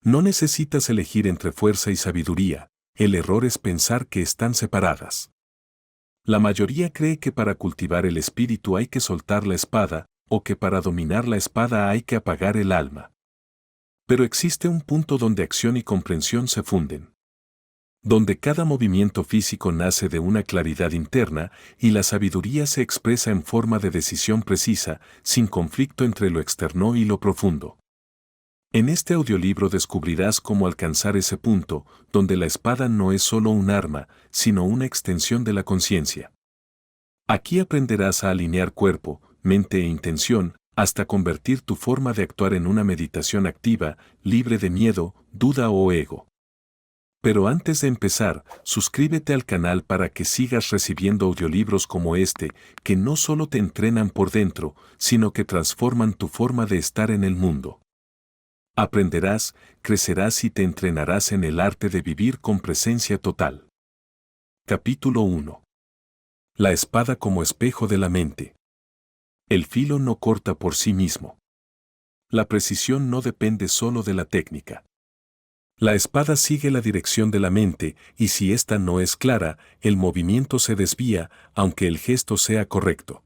No necesitas elegir entre fuerza y sabiduría, el error es pensar que están separadas. La mayoría cree que para cultivar el espíritu hay que soltar la espada, o que para dominar la espada hay que apagar el alma. Pero existe un punto donde acción y comprensión se funden. Donde cada movimiento físico nace de una claridad interna y la sabiduría se expresa en forma de decisión precisa, sin conflicto entre lo externo y lo profundo. En este audiolibro descubrirás cómo alcanzar ese punto, donde la espada no es solo un arma, sino una extensión de la conciencia. Aquí aprenderás a alinear cuerpo, mente e intención, hasta convertir tu forma de actuar en una meditación activa, libre de miedo, duda o ego. Pero antes de empezar, suscríbete al canal para que sigas recibiendo audiolibros como este, que no solo te entrenan por dentro, sino que transforman tu forma de estar en el mundo. Aprenderás, crecerás y te entrenarás en el arte de vivir con presencia total. Capítulo 1. La espada como espejo de la mente. El filo no corta por sí mismo. La precisión no depende solo de la técnica. La espada sigue la dirección de la mente, y si ésta no es clara, el movimiento se desvía, aunque el gesto sea correcto.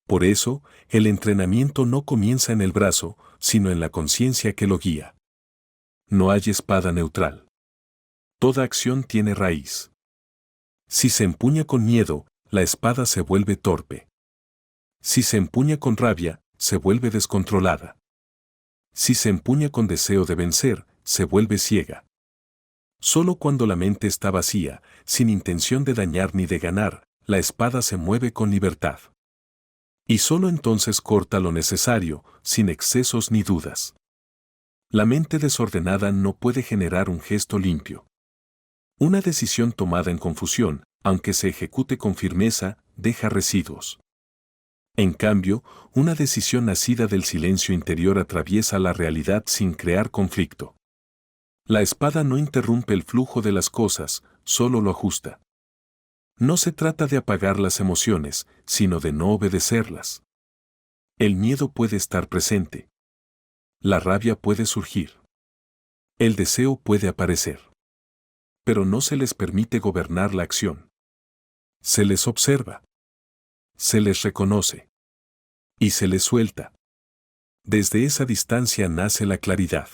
Por eso, el entrenamiento no comienza en el brazo, sino en la conciencia que lo guía. No hay espada neutral. Toda acción tiene raíz. Si se empuña con miedo, la espada se vuelve torpe. Si se empuña con rabia, se vuelve descontrolada. Si se empuña con deseo de vencer, se vuelve ciega. Solo cuando la mente está vacía, sin intención de dañar ni de ganar, la espada se mueve con libertad. Y solo entonces corta lo necesario, sin excesos ni dudas. La mente desordenada no puede generar un gesto limpio. Una decisión tomada en confusión, aunque se ejecute con firmeza, deja residuos. En cambio, una decisión nacida del silencio interior atraviesa la realidad sin crear conflicto. La espada no interrumpe el flujo de las cosas, solo lo ajusta. No se trata de apagar las emociones, sino de no obedecerlas. El miedo puede estar presente. La rabia puede surgir. El deseo puede aparecer. Pero no se les permite gobernar la acción. Se les observa. Se les reconoce. Y se les suelta. Desde esa distancia nace la claridad.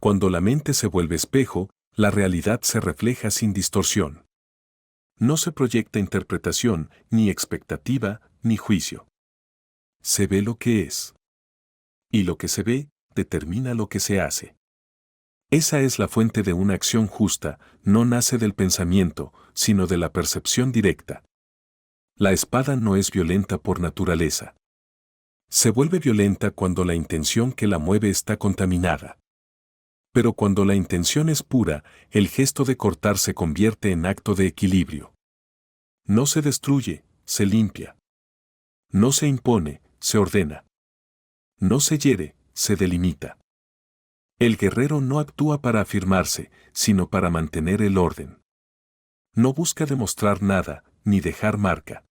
Cuando la mente se vuelve espejo, la realidad se refleja sin distorsión. No se proyecta interpretación, ni expectativa, ni juicio. Se ve lo que es. Y lo que se ve, determina lo que se hace. Esa es la fuente de una acción justa, no nace del pensamiento, sino de la percepción directa. La espada no es violenta por naturaleza. Se vuelve violenta cuando la intención que la mueve está contaminada. Pero cuando la intención es pura, el gesto de cortar se convierte en acto de equilibrio. No se destruye, se limpia. No se impone, se ordena. No se hiere, se delimita. El guerrero no actúa para afirmarse, sino para mantener el orden. No busca demostrar nada, ni dejar marca.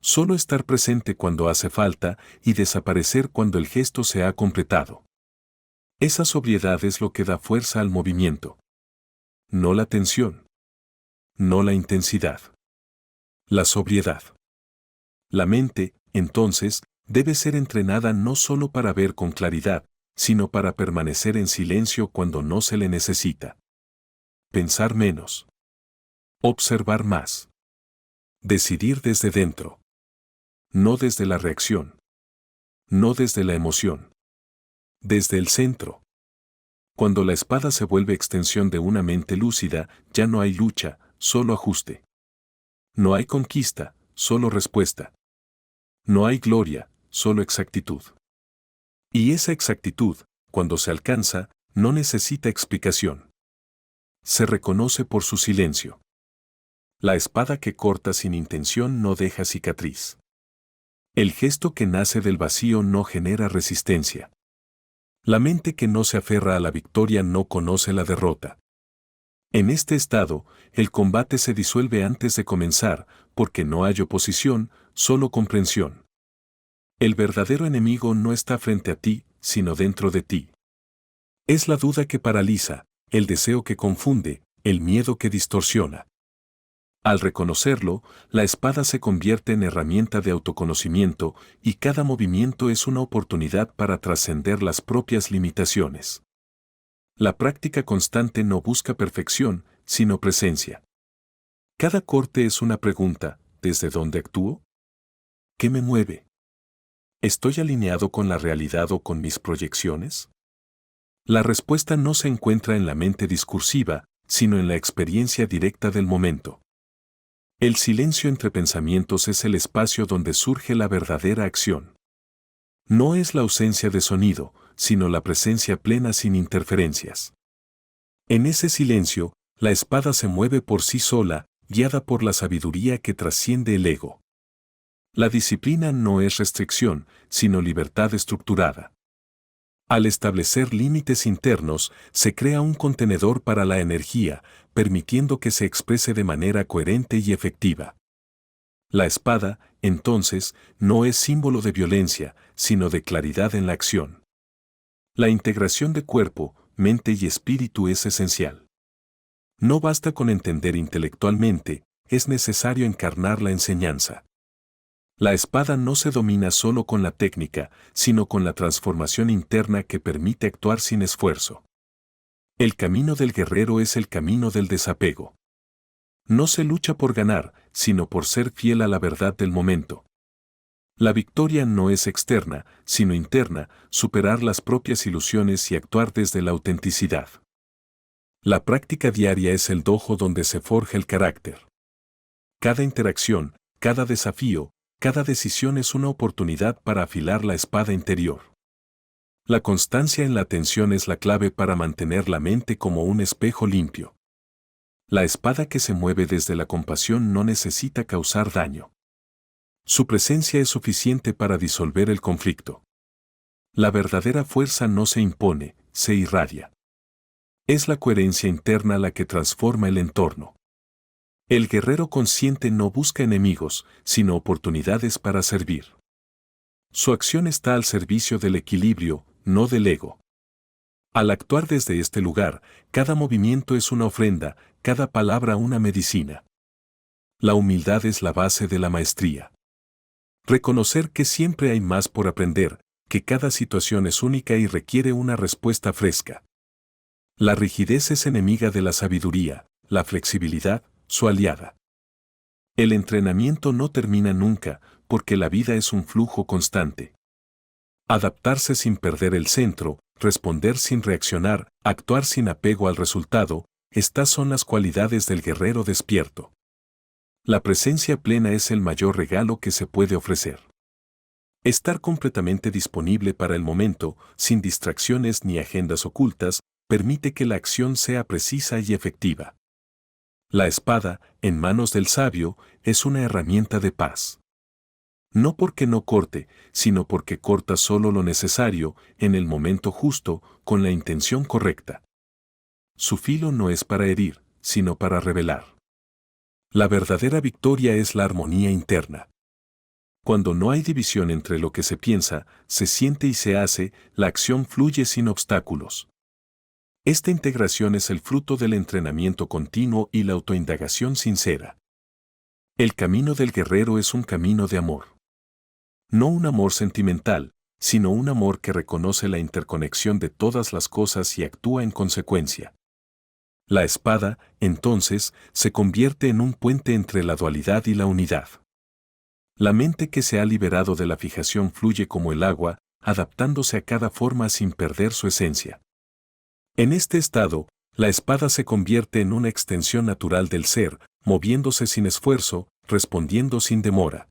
Solo estar presente cuando hace falta y desaparecer cuando el gesto se ha completado. Esa sobriedad es lo que da fuerza al movimiento. No la tensión. No la intensidad. La sobriedad. La mente, entonces, debe ser entrenada no solo para ver con claridad, sino para permanecer en silencio cuando no se le necesita. Pensar menos. Observar más. Decidir desde dentro. No desde la reacción. No desde la emoción. Desde el centro. Cuando la espada se vuelve extensión de una mente lúcida, ya no hay lucha, solo ajuste. No hay conquista, solo respuesta. No hay gloria, solo exactitud. Y esa exactitud, cuando se alcanza, no necesita explicación. Se reconoce por su silencio. La espada que corta sin intención no deja cicatriz. El gesto que nace del vacío no genera resistencia. La mente que no se aferra a la victoria no conoce la derrota. En este estado, el combate se disuelve antes de comenzar, porque no hay oposición, solo comprensión. El verdadero enemigo no está frente a ti, sino dentro de ti. Es la duda que paraliza, el deseo que confunde, el miedo que distorsiona. Al reconocerlo, la espada se convierte en herramienta de autoconocimiento y cada movimiento es una oportunidad para trascender las propias limitaciones. La práctica constante no busca perfección, sino presencia. Cada corte es una pregunta: ¿desde dónde actúo? ¿Qué me mueve? ¿Estoy alineado con la realidad o con mis proyecciones? La respuesta no se encuentra en la mente discursiva, sino en la experiencia directa del momento. El silencio entre pensamientos es el espacio donde surge la verdadera acción. No es la ausencia de sonido, sino la presencia plena sin interferencias. En ese silencio, la espada se mueve por sí sola, guiada por la sabiduría que trasciende el ego. La disciplina no es restricción, sino libertad estructurada. Al establecer límites internos, se crea un contenedor para la energía, permitiendo que se exprese de manera coherente y efectiva. La espada, entonces, no es símbolo de violencia, sino de claridad en la acción. La integración de cuerpo, mente y espíritu es esencial. No basta con entender intelectualmente, es necesario encarnar la enseñanza. La espada no se domina solo con la técnica, sino con la transformación interna que permite actuar sin esfuerzo. El camino del guerrero es el camino del desapego. No se lucha por ganar, sino por ser fiel a la verdad del momento. La victoria no es externa, sino interna, superar las propias ilusiones y actuar desde la autenticidad. La práctica diaria es el dojo donde se forja el carácter. Cada interacción, cada desafío, cada decisión es una oportunidad para afilar la espada interior. La constancia en la atención es la clave para mantener la mente como un espejo limpio. La espada que se mueve desde la compasión no necesita causar daño. Su presencia es suficiente para disolver el conflicto. La verdadera fuerza no se impone, se irradia. Es la coherencia interna la que transforma el entorno. El guerrero consciente no busca enemigos, sino oportunidades para servir. Su acción está al servicio del equilibrio, no del ego. Al actuar desde este lugar, cada movimiento es una ofrenda, cada palabra una medicina. La humildad es la base de la maestría. Reconocer que siempre hay más por aprender, que cada situación es única y requiere una respuesta fresca. La rigidez es enemiga de la sabiduría, la flexibilidad, su aliada. El entrenamiento no termina nunca, porque la vida es un flujo constante. Adaptarse sin perder el centro, responder sin reaccionar, actuar sin apego al resultado, estas son las cualidades del guerrero despierto. La presencia plena es el mayor regalo que se puede ofrecer. Estar completamente disponible para el momento, sin distracciones ni agendas ocultas, permite que la acción sea precisa y efectiva. La espada, en manos del sabio, es una herramienta de paz. No porque no corte, sino porque corta solo lo necesario, en el momento justo, con la intención correcta. Su filo no es para herir, sino para revelar. La verdadera victoria es la armonía interna. Cuando no hay división entre lo que se piensa, se siente y se hace, la acción fluye sin obstáculos. Esta integración es el fruto del entrenamiento continuo y la autoindagación sincera. El camino del guerrero es un camino de amor. No un amor sentimental, sino un amor que reconoce la interconexión de todas las cosas y actúa en consecuencia. La espada, entonces, se convierte en un puente entre la dualidad y la unidad. La mente que se ha liberado de la fijación fluye como el agua, adaptándose a cada forma sin perder su esencia. En este estado, la espada se convierte en una extensión natural del ser, moviéndose sin esfuerzo, respondiendo sin demora.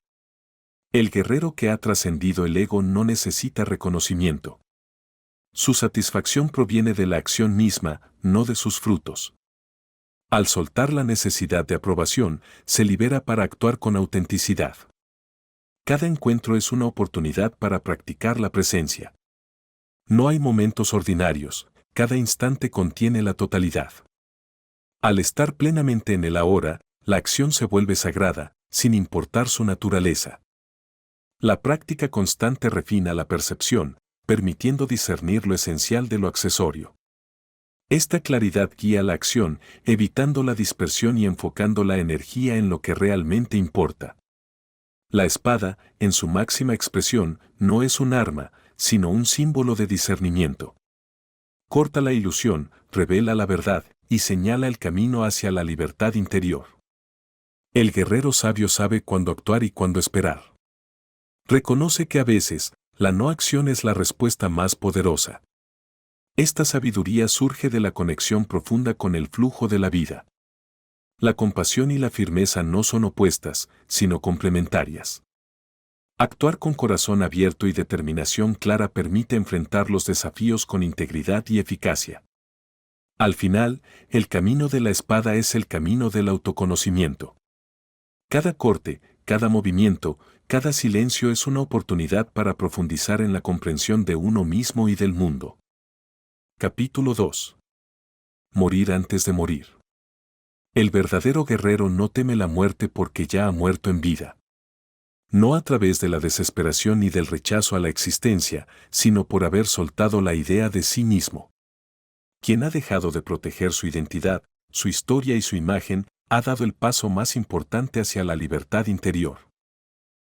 El guerrero que ha trascendido el ego no necesita reconocimiento. Su satisfacción proviene de la acción misma, no de sus frutos. Al soltar la necesidad de aprobación, se libera para actuar con autenticidad. Cada encuentro es una oportunidad para practicar la presencia. No hay momentos ordinarios. Cada instante contiene la totalidad. Al estar plenamente en el ahora, la acción se vuelve sagrada, sin importar su naturaleza. La práctica constante refina la percepción, permitiendo discernir lo esencial de lo accesorio. Esta claridad guía la acción, evitando la dispersión y enfocando la energía en lo que realmente importa. La espada, en su máxima expresión, no es un arma, sino un símbolo de discernimiento. Corta la ilusión, revela la verdad y señala el camino hacia la libertad interior. El guerrero sabio sabe cuándo actuar y cuándo esperar. Reconoce que a veces, la no acción es la respuesta más poderosa. Esta sabiduría surge de la conexión profunda con el flujo de la vida. La compasión y la firmeza no son opuestas, sino complementarias. Actuar con corazón abierto y determinación clara permite enfrentar los desafíos con integridad y eficacia. Al final, el camino de la espada es el camino del autoconocimiento. Cada corte, cada movimiento, cada silencio es una oportunidad para profundizar en la comprensión de uno mismo y del mundo. Capítulo 2. Morir antes de morir. El verdadero guerrero no teme la muerte porque ya ha muerto en vida. No a través de la desesperación ni del rechazo a la existencia, sino por haber soltado la idea de sí mismo. Quien ha dejado de proteger su identidad, su historia y su imagen, ha dado el paso más importante hacia la libertad interior.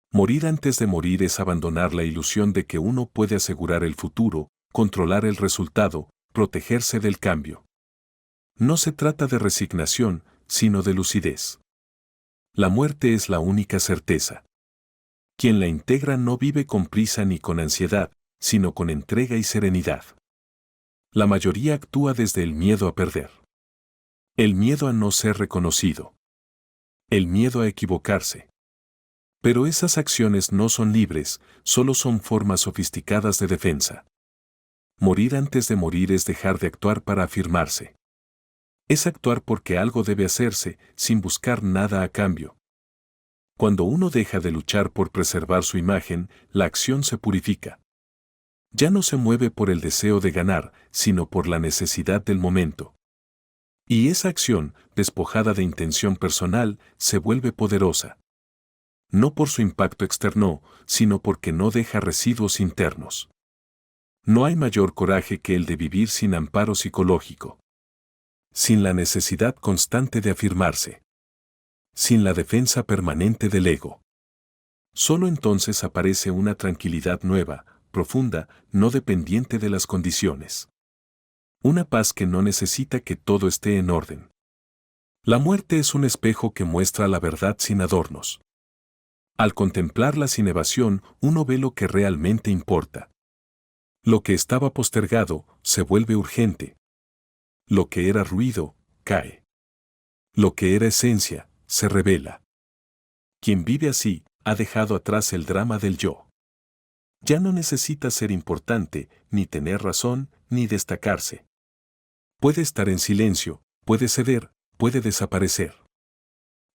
Morir antes de morir es abandonar la ilusión de que uno puede asegurar el futuro, controlar el resultado, protegerse del cambio. No se trata de resignación, sino de lucidez. La muerte es la única certeza. Quien la integra no vive con prisa ni con ansiedad, sino con entrega y serenidad. La mayoría actúa desde el miedo a perder. El miedo a no ser reconocido. El miedo a equivocarse. Pero esas acciones no son libres, solo son formas sofisticadas de defensa. Morir antes de morir es dejar de actuar para afirmarse. Es actuar porque algo debe hacerse, sin buscar nada a cambio. Cuando uno deja de luchar por preservar su imagen, la acción se purifica. Ya no se mueve por el deseo de ganar, sino por la necesidad del momento. Y esa acción, despojada de intención personal, se vuelve poderosa. No por su impacto externo, sino porque no deja residuos internos. No hay mayor coraje que el de vivir sin amparo psicológico. Sin la necesidad constante de afirmarse. Sin la defensa permanente del ego. Solo entonces aparece una tranquilidad nueva, profunda, no dependiente de las condiciones. Una paz que no necesita que todo esté en orden. La muerte es un espejo que muestra la verdad sin adornos. Al contemplarla sin evasión, uno ve lo que realmente importa. Lo que estaba postergado, se vuelve urgente. Lo que era ruido, cae. Lo que era esencia, se revela. Quien vive así, ha dejado atrás el drama del yo. Ya no necesita ser importante, ni tener razón, ni destacarse. Puede estar en silencio, puede ceder, puede desaparecer.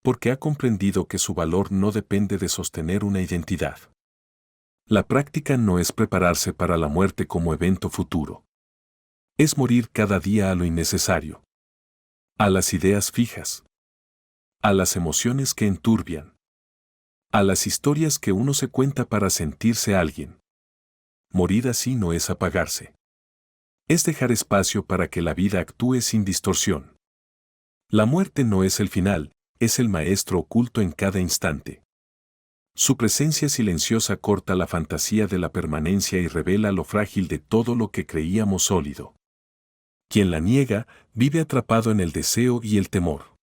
Porque ha comprendido que su valor no depende de sostener una identidad. La práctica no es prepararse para la muerte como evento futuro. Es morir cada día a lo innecesario. A las ideas fijas. A las emociones que enturbian. A las historias que uno se cuenta para sentirse alguien. Morir así no es apagarse. Es dejar espacio para que la vida actúe sin distorsión. La muerte no es el final, es el maestro oculto en cada instante. Su presencia silenciosa corta la fantasía de la permanencia y revela lo frágil de todo lo que creíamos sólido. Quien la niega, vive atrapado en el deseo y el temor.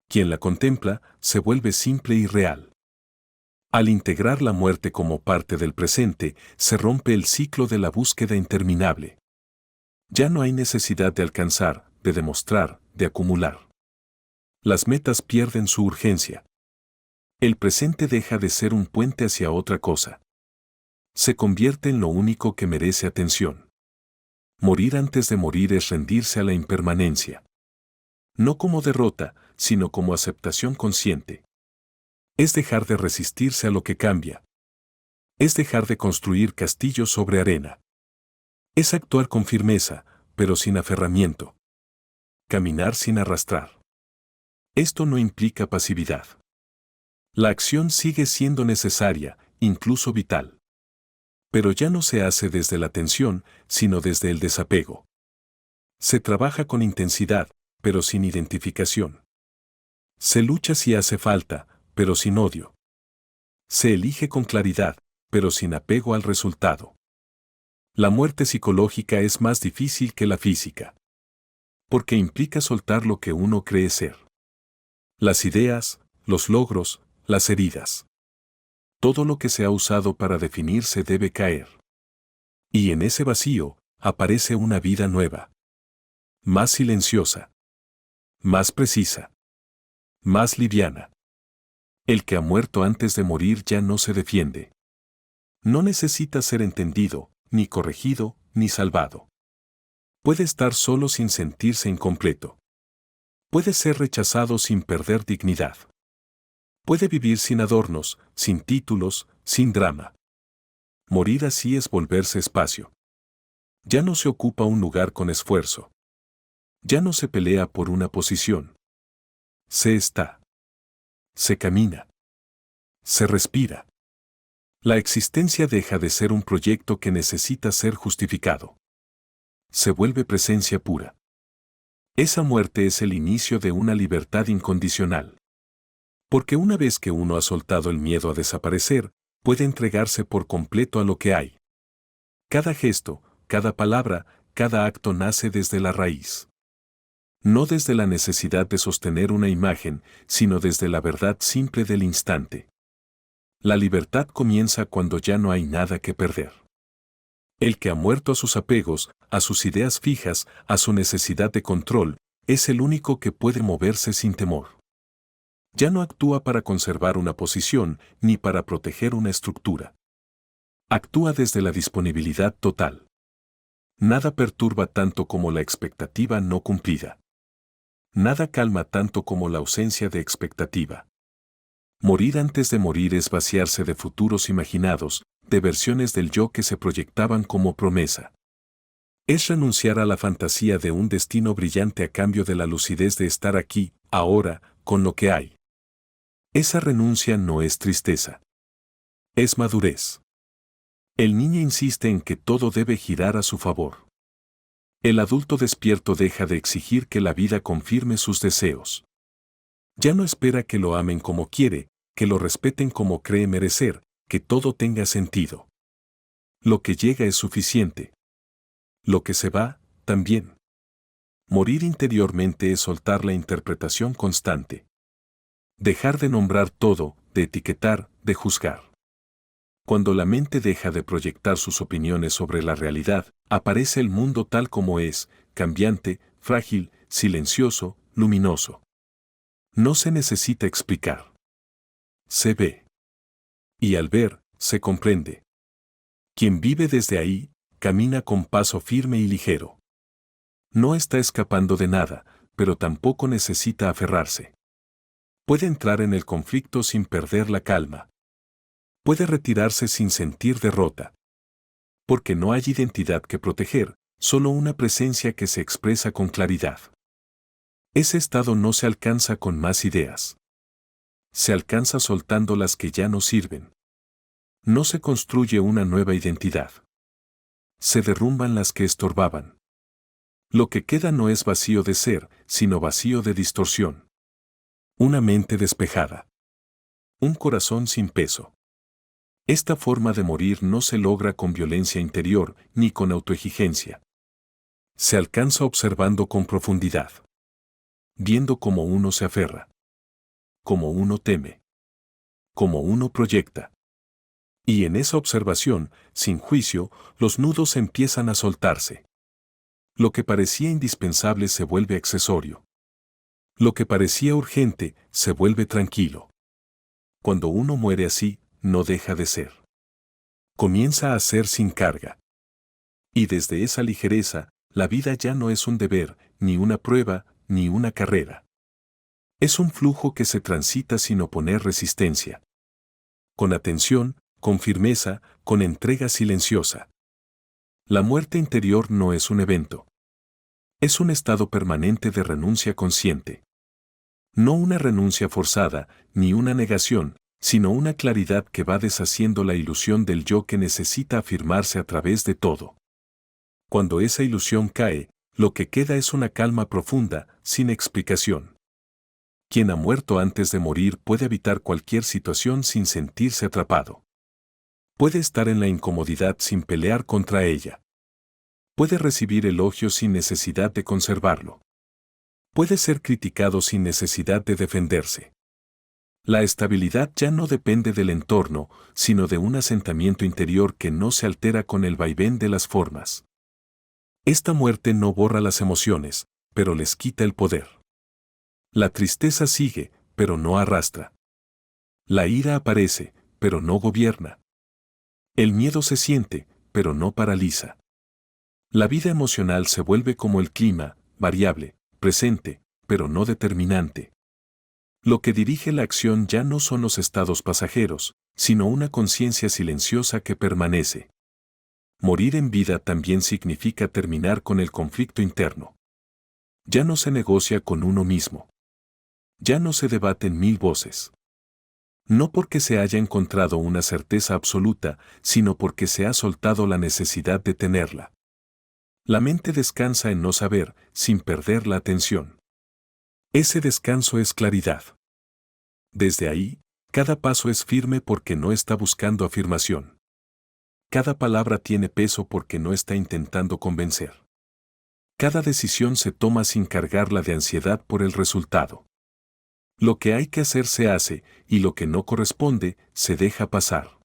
Quien la contempla, se vuelve simple y real. Al integrar la muerte como parte del presente, se rompe el ciclo de la búsqueda interminable. Ya no hay necesidad de alcanzar, de demostrar, de acumular. Las metas pierden su urgencia. El presente deja de ser un puente hacia otra cosa. Se convierte en lo único que merece atención. Morir antes de morir es rendirse a la impermanencia. No como derrota, sino como aceptación consciente. Es dejar de resistirse a lo que cambia. Es dejar de construir castillos sobre arena. Es actuar con firmeza, pero sin aferramiento. Caminar sin arrastrar. Esto no implica pasividad. La acción sigue siendo necesaria, incluso vital. Pero ya no se hace desde la tensión, sino desde el desapego. Se trabaja con intensidad, pero sin identificación. Se lucha si hace falta, pero sin odio. Se elige con claridad, pero sin apego al resultado. La muerte psicológica es más difícil que la física. Porque implica soltar lo que uno cree ser. Las ideas, los logros, las heridas. Todo lo que se ha usado para definirse debe caer. Y en ese vacío, aparece una vida nueva. Más silenciosa. Más precisa. Más liviana. El que ha muerto antes de morir ya no se defiende. No necesita ser entendido, ni corregido, ni salvado. Puede estar solo sin sentirse incompleto. Puede ser rechazado sin perder dignidad. Puede vivir sin adornos, sin títulos, sin drama. Morir así es volverse espacio. Ya no se ocupa un lugar con esfuerzo. Ya no se pelea por una posición. Se está. Se camina. Se respira. La existencia deja de ser un proyecto que necesita ser justificado. Se vuelve presencia pura. Esa muerte es el inicio de una libertad incondicional. Porque una vez que uno ha soltado el miedo a desaparecer, puede entregarse por completo a lo que hay. Cada gesto, cada palabra, cada acto nace desde la raíz. No desde la necesidad de sostener una imagen, sino desde la verdad simple del instante. La libertad comienza cuando ya no hay nada que perder. El que ha muerto a sus apegos, a sus ideas fijas, a su necesidad de control, es el único que puede moverse sin temor. Ya no actúa para conservar una posición, ni para proteger una estructura. Actúa desde la disponibilidad total. Nada perturba tanto como la expectativa no cumplida. Nada calma tanto como la ausencia de expectativa. Morir antes de morir es vaciarse de futuros imaginados, de versiones del yo que se proyectaban como promesa. Es renunciar a la fantasía de un destino brillante a cambio de la lucidez de estar aquí, ahora, con lo que hay. Esa renuncia no es tristeza. Es madurez. El niño insiste en que todo debe girar a su favor. El adulto despierto deja de exigir que la vida confirme sus deseos. Ya no espera que lo amen como quiere, que lo respeten como cree merecer, que todo tenga sentido. Lo que llega es suficiente. Lo que se va, también. Morir interiormente es soltar la interpretación constante. Dejar de nombrar todo, de etiquetar, de juzgar. Cuando la mente deja de proyectar sus opiniones sobre la realidad, aparece el mundo tal como es, cambiante, frágil, silencioso, luminoso. No se necesita explicar. Se ve. Y al ver, se comprende. Quien vive desde ahí, camina con paso firme y ligero. No está escapando de nada, pero tampoco necesita aferrarse. Puede entrar en el conflicto sin perder la calma. Puede retirarse sin sentir derrota. Porque no hay identidad que proteger, solo una presencia que se expresa con claridad. Ese estado no se alcanza con más ideas. Se alcanza soltando las que ya no sirven. No se construye una nueva identidad. Se derrumban las que estorbaban. Lo que queda no es vacío de ser, sino vacío de distorsión. Una mente despejada. Un corazón sin peso. Esta forma de morir no se logra con violencia interior ni con autoexigencia. Se alcanza observando con profundidad. Viendo cómo uno se aferra. Cómo uno teme. Cómo uno proyecta. Y en esa observación, sin juicio, los nudos empiezan a soltarse. Lo que parecía indispensable se vuelve accesorio. Lo que parecía urgente se vuelve tranquilo. Cuando uno muere así, no deja de ser. Comienza a ser sin carga. Y desde esa ligereza, la vida ya no es un deber, ni una prueba, ni una carrera. Es un flujo que se transita sin oponer resistencia. Con atención, con firmeza, con entrega silenciosa. La muerte interior no es un evento. Es un estado permanente de renuncia consciente. No una renuncia forzada, ni una negación, sino una claridad que va deshaciendo la ilusión del yo que necesita afirmarse a través de todo. Cuando esa ilusión cae, lo que queda es una calma profunda, sin explicación. Quien ha muerto antes de morir puede evitar cualquier situación sin sentirse atrapado. Puede estar en la incomodidad sin pelear contra ella. Puede recibir elogios sin necesidad de conservarlo. Puede ser criticado sin necesidad de defenderse. La estabilidad ya no depende del entorno, sino de un asentamiento interior que no se altera con el vaivén de las formas. Esta muerte no borra las emociones, pero les quita el poder. La tristeza sigue, pero no arrastra. La ira aparece, pero no gobierna. El miedo se siente, pero no paraliza. La vida emocional se vuelve como el clima, variable, presente, pero no determinante. Lo que dirige la acción ya no son los estados pasajeros, sino una conciencia silenciosa que permanece. Morir en vida también significa terminar con el conflicto interno. Ya no se negocia con uno mismo. Ya no se debaten mil voces. No porque se haya encontrado una certeza absoluta, sino porque se ha soltado la necesidad de tenerla. La mente descansa en no saber, sin perder la atención. Ese descanso es claridad. Desde ahí, cada paso es firme porque no está buscando afirmación. Cada palabra tiene peso porque no está intentando convencer. Cada decisión se toma sin cargarla de ansiedad por el resultado. Lo que hay que hacer se hace, y lo que no corresponde, se deja pasar.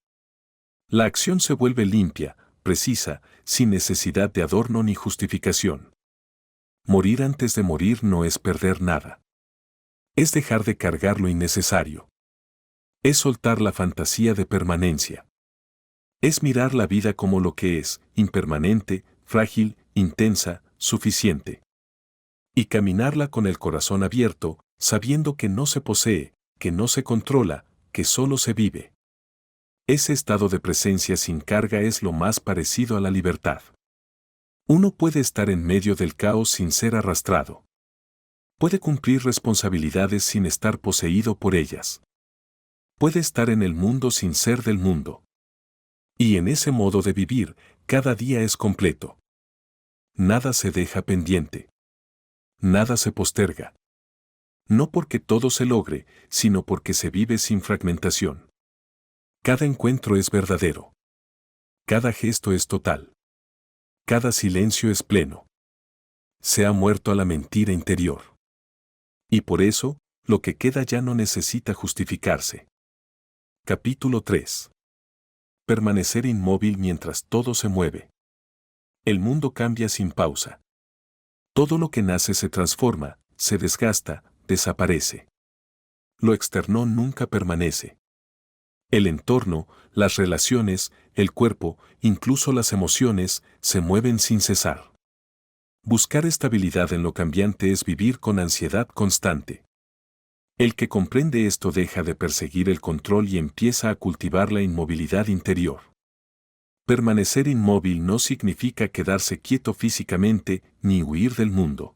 La acción se vuelve limpia, precisa, sin necesidad de adorno ni justificación. Morir antes de morir no es perder nada. Es dejar de cargar lo innecesario. Es soltar la fantasía de permanencia. Es mirar la vida como lo que es, impermanente, frágil, intensa, suficiente. Y caminarla con el corazón abierto, sabiendo que no se posee, que no se controla, que solo se vive. Ese estado de presencia sin carga es lo más parecido a la libertad. Uno puede estar en medio del caos sin ser arrastrado. Puede cumplir responsabilidades sin estar poseído por ellas. Puede estar en el mundo sin ser del mundo. Y en ese modo de vivir, cada día es completo. Nada se deja pendiente. Nada se posterga. No porque todo se logre, sino porque se vive sin fragmentación. Cada encuentro es verdadero. Cada gesto es total. Cada silencio es pleno. Se ha muerto a la mentira interior. Y por eso, lo que queda ya no necesita justificarse. Capítulo 3. Permanecer inmóvil mientras todo se mueve. El mundo cambia sin pausa. Todo lo que nace se transforma, se desgasta, desaparece. Lo externo nunca permanece. El entorno, las relaciones, el cuerpo, incluso las emociones, se mueven sin cesar. Buscar estabilidad en lo cambiante es vivir con ansiedad constante. El que comprende esto deja de perseguir el control y empieza a cultivar la inmovilidad interior. Permanecer inmóvil no significa quedarse quieto físicamente ni huir del mundo.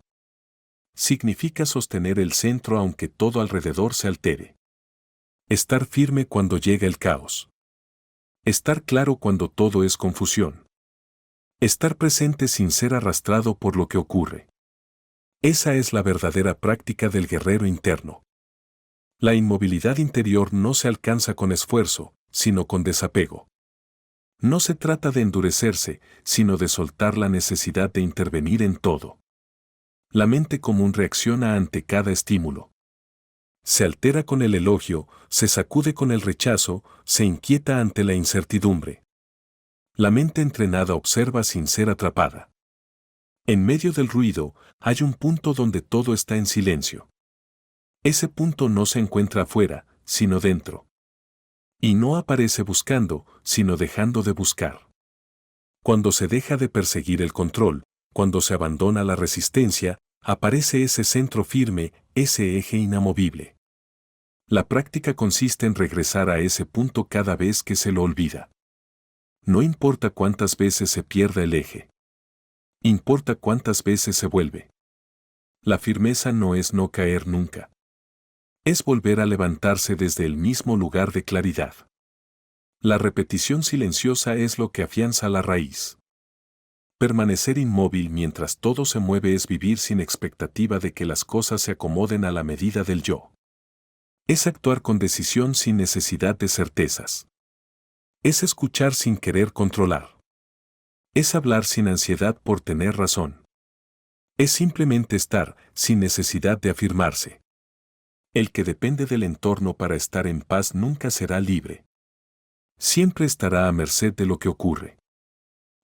Significa sostener el centro aunque todo alrededor se altere. Estar firme cuando llega el caos. Estar claro cuando todo es confusión. Estar presente sin ser arrastrado por lo que ocurre. Esa es la verdadera práctica del guerrero interno. La inmovilidad interior no se alcanza con esfuerzo, sino con desapego. No se trata de endurecerse, sino de soltar la necesidad de intervenir en todo. La mente común reacciona ante cada estímulo. Se altera con el elogio, se sacude con el rechazo, se inquieta ante la incertidumbre. La mente entrenada observa sin ser atrapada. En medio del ruido, hay un punto donde todo está en silencio. Ese punto no se encuentra afuera, sino dentro. Y no aparece buscando, sino dejando de buscar. Cuando se deja de perseguir el control, cuando se abandona la resistencia, aparece ese centro firme, ese eje inamovible. La práctica consiste en regresar a ese punto cada vez que se lo olvida. No importa cuántas veces se pierda el eje. Importa cuántas veces se vuelve. La firmeza no es no caer nunca. Es volver a levantarse desde el mismo lugar de claridad. La repetición silenciosa es lo que afianza la raíz. Permanecer inmóvil mientras todo se mueve es vivir sin expectativa de que las cosas se acomoden a la medida del yo. Es actuar con decisión sin necesidad de certezas. Es escuchar sin querer controlar. Es hablar sin ansiedad por tener razón. Es simplemente estar, sin necesidad de afirmarse. El que depende del entorno para estar en paz nunca será libre. Siempre estará a merced de lo que ocurre.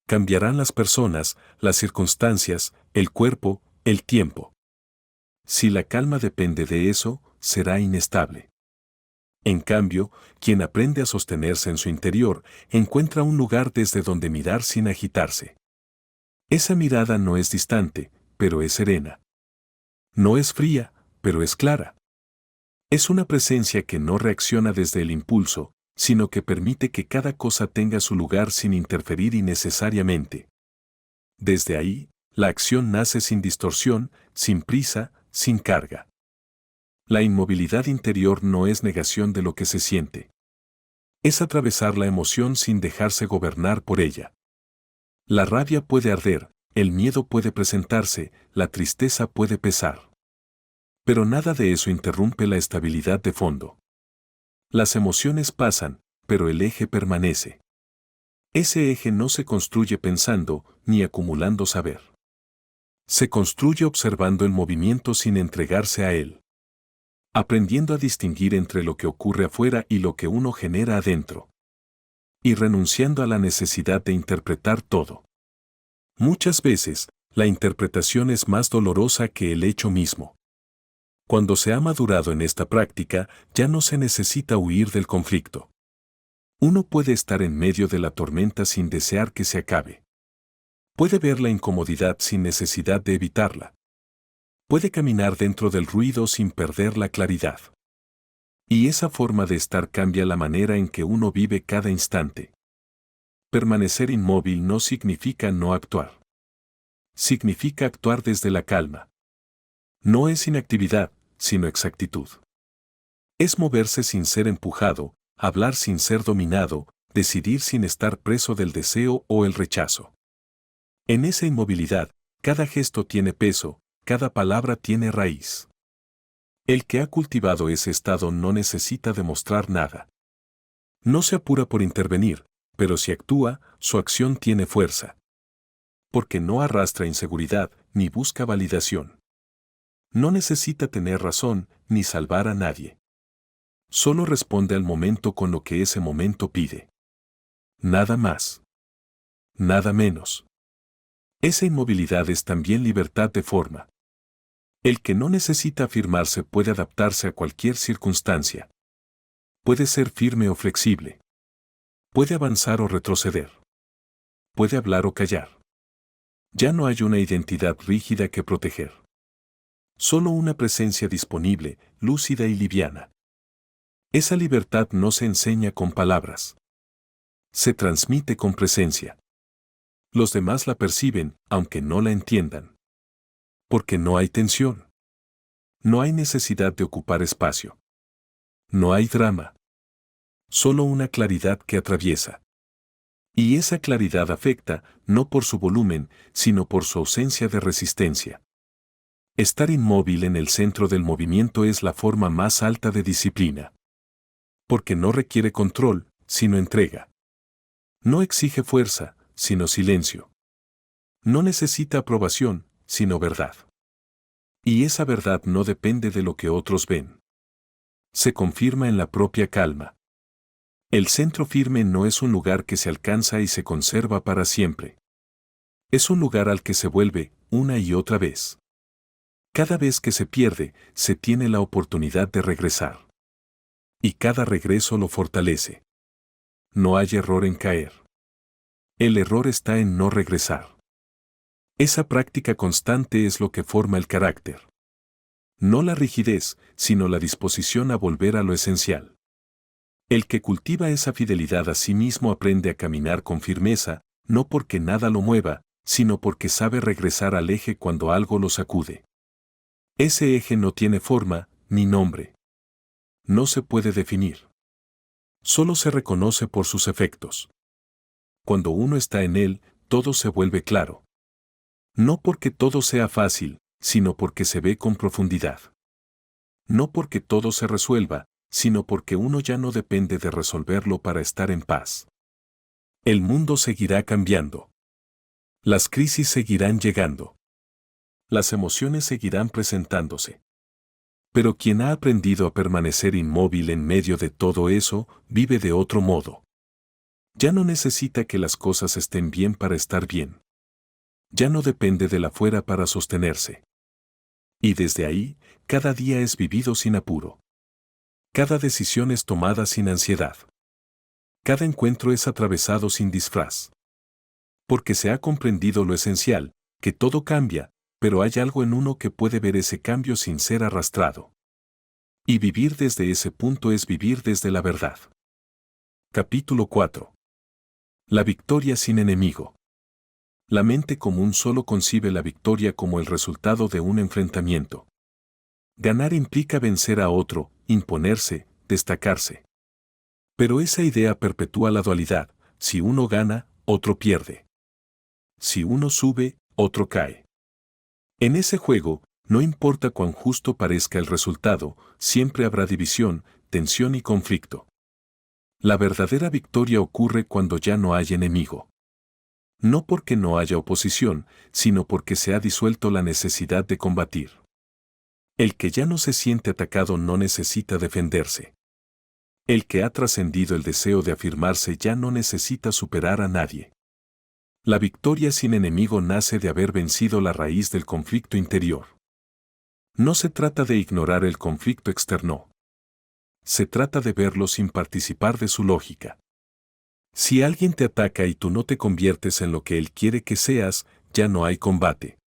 Cambiarán las personas, las circunstancias, el cuerpo, el tiempo. Si la calma depende de eso, será inestable. En cambio, quien aprende a sostenerse en su interior, encuentra un lugar desde donde mirar sin agitarse. Esa mirada no es distante, pero es serena. No es fría, pero es clara. Es una presencia que no reacciona desde el impulso, sino que permite que cada cosa tenga su lugar sin interferir innecesariamente. Desde ahí, la acción nace sin distorsión, sin prisa, sin carga. La inmovilidad interior no es negación de lo que se siente. Es atravesar la emoción sin dejarse gobernar por ella. La rabia puede arder, el miedo puede presentarse, la tristeza puede pesar. Pero nada de eso interrumpe la estabilidad de fondo. Las emociones pasan, pero el eje permanece. Ese eje no se construye pensando, ni acumulando saber. Se construye observando el movimiento sin entregarse a él. Aprendiendo a distinguir entre lo que ocurre afuera y lo que uno genera adentro. Y renunciando a la necesidad de interpretar todo. Muchas veces, la interpretación es más dolorosa que el hecho mismo. Cuando se ha madurado en esta práctica, ya no se necesita huir del conflicto. Uno puede estar en medio de la tormenta sin desear que se acabe. Puede ver la incomodidad sin necesidad de evitarla. Puede caminar dentro del ruido sin perder la claridad. Y esa forma de estar cambia la manera en que uno vive cada instante. Permanecer inmóvil no significa no actuar. Significa actuar desde la calma. No es inactividad, sino exactitud. Es moverse sin ser empujado, hablar sin ser dominado, decidir sin estar preso del deseo o el rechazo. En esa inmovilidad, cada gesto tiene peso, cada palabra tiene raíz. El que ha cultivado ese estado no necesita demostrar nada. No se apura por intervenir, pero si actúa, su acción tiene fuerza. Porque no arrastra inseguridad, ni busca validación. No necesita tener razón, ni salvar a nadie. Solo responde al momento con lo que ese momento pide. Nada más. Nada menos. Esa inmovilidad es también libertad de forma. El que no necesita afirmarse puede adaptarse a cualquier circunstancia. Puede ser firme o flexible. Puede avanzar o retroceder. Puede hablar o callar. Ya no hay una identidad rígida que proteger. Solo una presencia disponible, lúcida y liviana. Esa libertad no se enseña con palabras. Se transmite con presencia. Los demás la perciben, aunque no la entiendan. Porque no hay tensión. No hay necesidad de ocupar espacio. No hay drama. Solo una claridad que atraviesa. Y esa claridad afecta, no por su volumen, sino por su ausencia de resistencia. Estar inmóvil en el centro del movimiento es la forma más alta de disciplina. Porque no requiere control, sino entrega. No exige fuerza, sino silencio. No necesita aprobación, sino verdad. Y esa verdad no depende de lo que otros ven. Se confirma en la propia calma. El centro firme no es un lugar que se alcanza y se conserva para siempre. Es un lugar al que se vuelve, una y otra vez. Cada vez que se pierde, se tiene la oportunidad de regresar. Y cada regreso lo fortalece. No hay error en caer. El error está en no regresar. Esa práctica constante es lo que forma el carácter. No la rigidez, sino la disposición a volver a lo esencial. El que cultiva esa fidelidad a sí mismo aprende a caminar con firmeza, no porque nada lo mueva, sino porque sabe regresar al eje cuando algo lo sacude. Ese eje no tiene forma, ni nombre. No se puede definir. Solo se reconoce por sus efectos. Cuando uno está en él, todo se vuelve claro. No porque todo sea fácil, sino porque se ve con profundidad. No porque todo se resuelva, sino porque uno ya no depende de resolverlo para estar en paz. El mundo seguirá cambiando. Las crisis seguirán llegando. Las emociones seguirán presentándose. Pero quien ha aprendido a permanecer inmóvil en medio de todo eso, vive de otro modo. Ya no necesita que las cosas estén bien para estar bien. Ya no depende de la fuera para sostenerse. Y desde ahí, cada día es vivido sin apuro. Cada decisión es tomada sin ansiedad. Cada encuentro es atravesado sin disfraz. Porque se ha comprendido lo esencial, que todo cambia, pero hay algo en uno que puede ver ese cambio sin ser arrastrado. Y vivir desde ese punto es vivir desde la verdad. Capítulo 4. La victoria sin enemigo. La mente común solo concibe la victoria como el resultado de un enfrentamiento. Ganar implica vencer a otro, imponerse, destacarse. Pero esa idea perpetúa la dualidad: si uno gana, otro pierde. Si uno sube, otro cae. En ese juego, no importa cuán justo parezca el resultado, siempre habrá división, tensión y conflicto. La verdadera victoria ocurre cuando ya no hay enemigo. No porque no haya oposición, sino porque se ha disuelto la necesidad de combatir. El que ya no se siente atacado no necesita defenderse. El que ha trascendido el deseo de afirmarse ya no necesita superar a nadie. La victoria sin enemigo nace de haber vencido la raíz del conflicto interior. No se trata de ignorar el conflicto externo. Se trata de verlo sin participar de su lógica. Si alguien te ataca y tú no te conviertes en lo que él quiere que seas, ya no hay combate.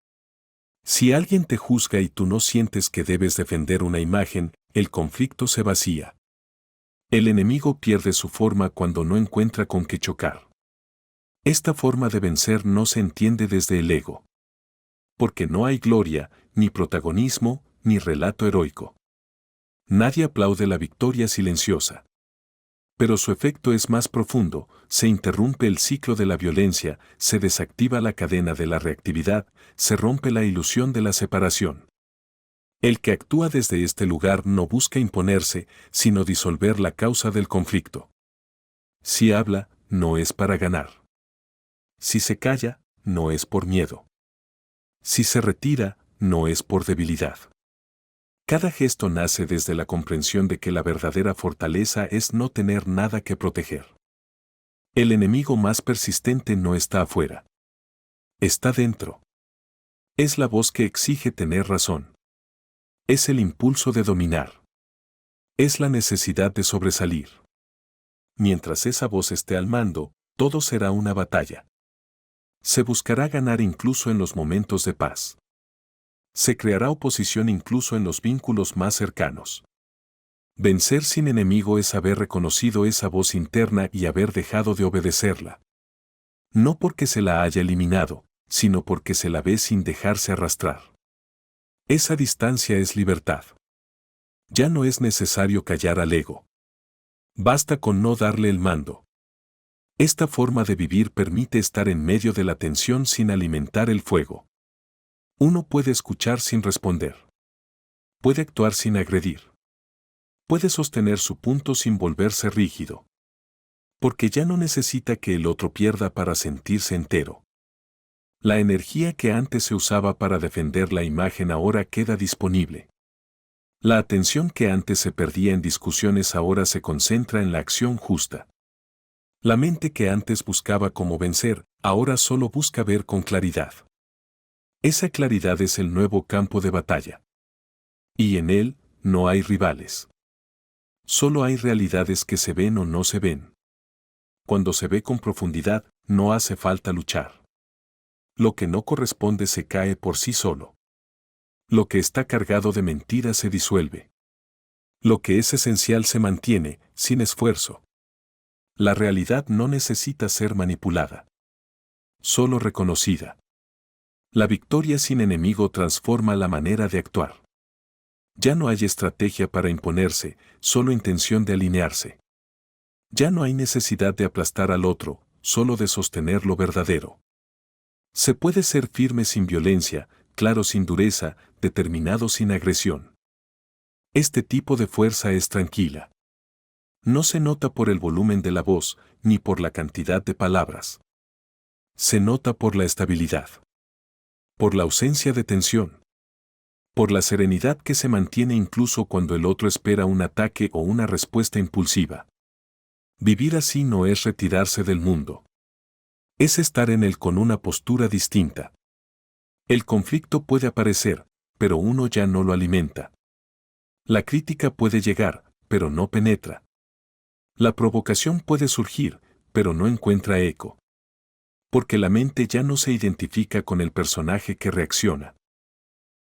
Si alguien te juzga y tú no sientes que debes defender una imagen, el conflicto se vacía. El enemigo pierde su forma cuando no encuentra con qué chocar. Esta forma de vencer no se entiende desde el ego. Porque no hay gloria, ni protagonismo, ni relato heroico. Nadie aplaude la victoria silenciosa. Pero su efecto es más profundo: se interrumpe el ciclo de la violencia, se desactiva la cadena de la reactividad, se rompe la ilusión de la separación. El que actúa desde este lugar no busca imponerse, sino disolver la causa del conflicto. Si habla, no es para ganar. Si se calla, no es por miedo. Si se retira, no es por debilidad. Cada gesto nace desde la comprensión de que la verdadera fortaleza es no tener nada que proteger. El enemigo más persistente no está afuera. Está dentro. Es la voz que exige tener razón. Es el impulso de dominar. Es la necesidad de sobresalir. Mientras esa voz esté al mando, todo será una batalla. Se buscará ganar incluso en los momentos de paz. Se creará oposición incluso en los vínculos más cercanos. Vencer sin enemigo es haber reconocido esa voz interna y haber dejado de obedecerla. No porque se la haya eliminado, sino porque se la ve sin dejarse arrastrar. Esa distancia es libertad. Ya no es necesario callar al ego. Basta con no darle el mando. Esta forma de vivir permite estar en medio de la tensión sin alimentar el fuego. Uno puede escuchar sin responder. Puede actuar sin agredir. Puede sostener su punto sin volverse rígido. Porque ya no necesita que el otro pierda para sentirse entero. La energía que antes se usaba para defender la imagen ahora queda disponible. La atención que antes se perdía en discusiones ahora se concentra en la acción justa. La mente que antes buscaba cómo vencer, ahora solo busca ver con claridad. Esa claridad es el nuevo campo de batalla. Y en él, no hay rivales. Solo hay realidades que se ven o no se ven. Cuando se ve con profundidad, no hace falta luchar. Lo que no corresponde se cae por sí solo. Lo que está cargado de mentiras se disuelve. Lo que es esencial se mantiene, sin esfuerzo. La realidad no necesita ser manipulada. Solo reconocida. La victoria sin enemigo transforma la manera de actuar. Ya no hay estrategia para imponerse, solo intención de alinearse. Ya no hay necesidad de aplastar al otro, solo de sostener lo verdadero. Se puede ser firme sin violencia, claro sin dureza, determinado sin agresión. Este tipo de fuerza es tranquila. No se nota por el volumen de la voz, ni por la cantidad de palabras. Se nota por la estabilidad. Por la ausencia de tensión. Por la serenidad que se mantiene incluso cuando el otro espera un ataque o una respuesta impulsiva. Vivir así no es retirarse del mundo. Es estar en él con una postura distinta. El conflicto puede aparecer, pero uno ya no lo alimenta. La crítica puede llegar, pero no penetra. La provocación puede surgir, pero no encuentra eco. Porque la mente ya no se identifica con el personaje que reacciona.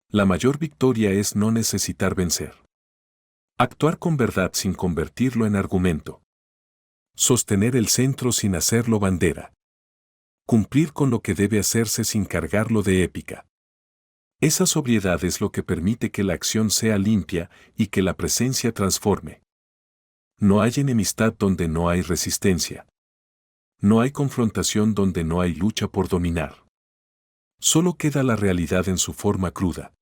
La mayor victoria es no necesitar vencer. Actuar con verdad sin convertirlo en argumento. Sostener el centro sin hacerlo bandera. Cumplir con lo que debe hacerse sin cargarlo de épica. Esa sobriedad es lo que permite que la acción sea limpia y que la presencia transforme. No hay enemistad donde no hay resistencia. No hay confrontación donde no hay lucha por dominar. Solo queda la realidad en su forma cruda.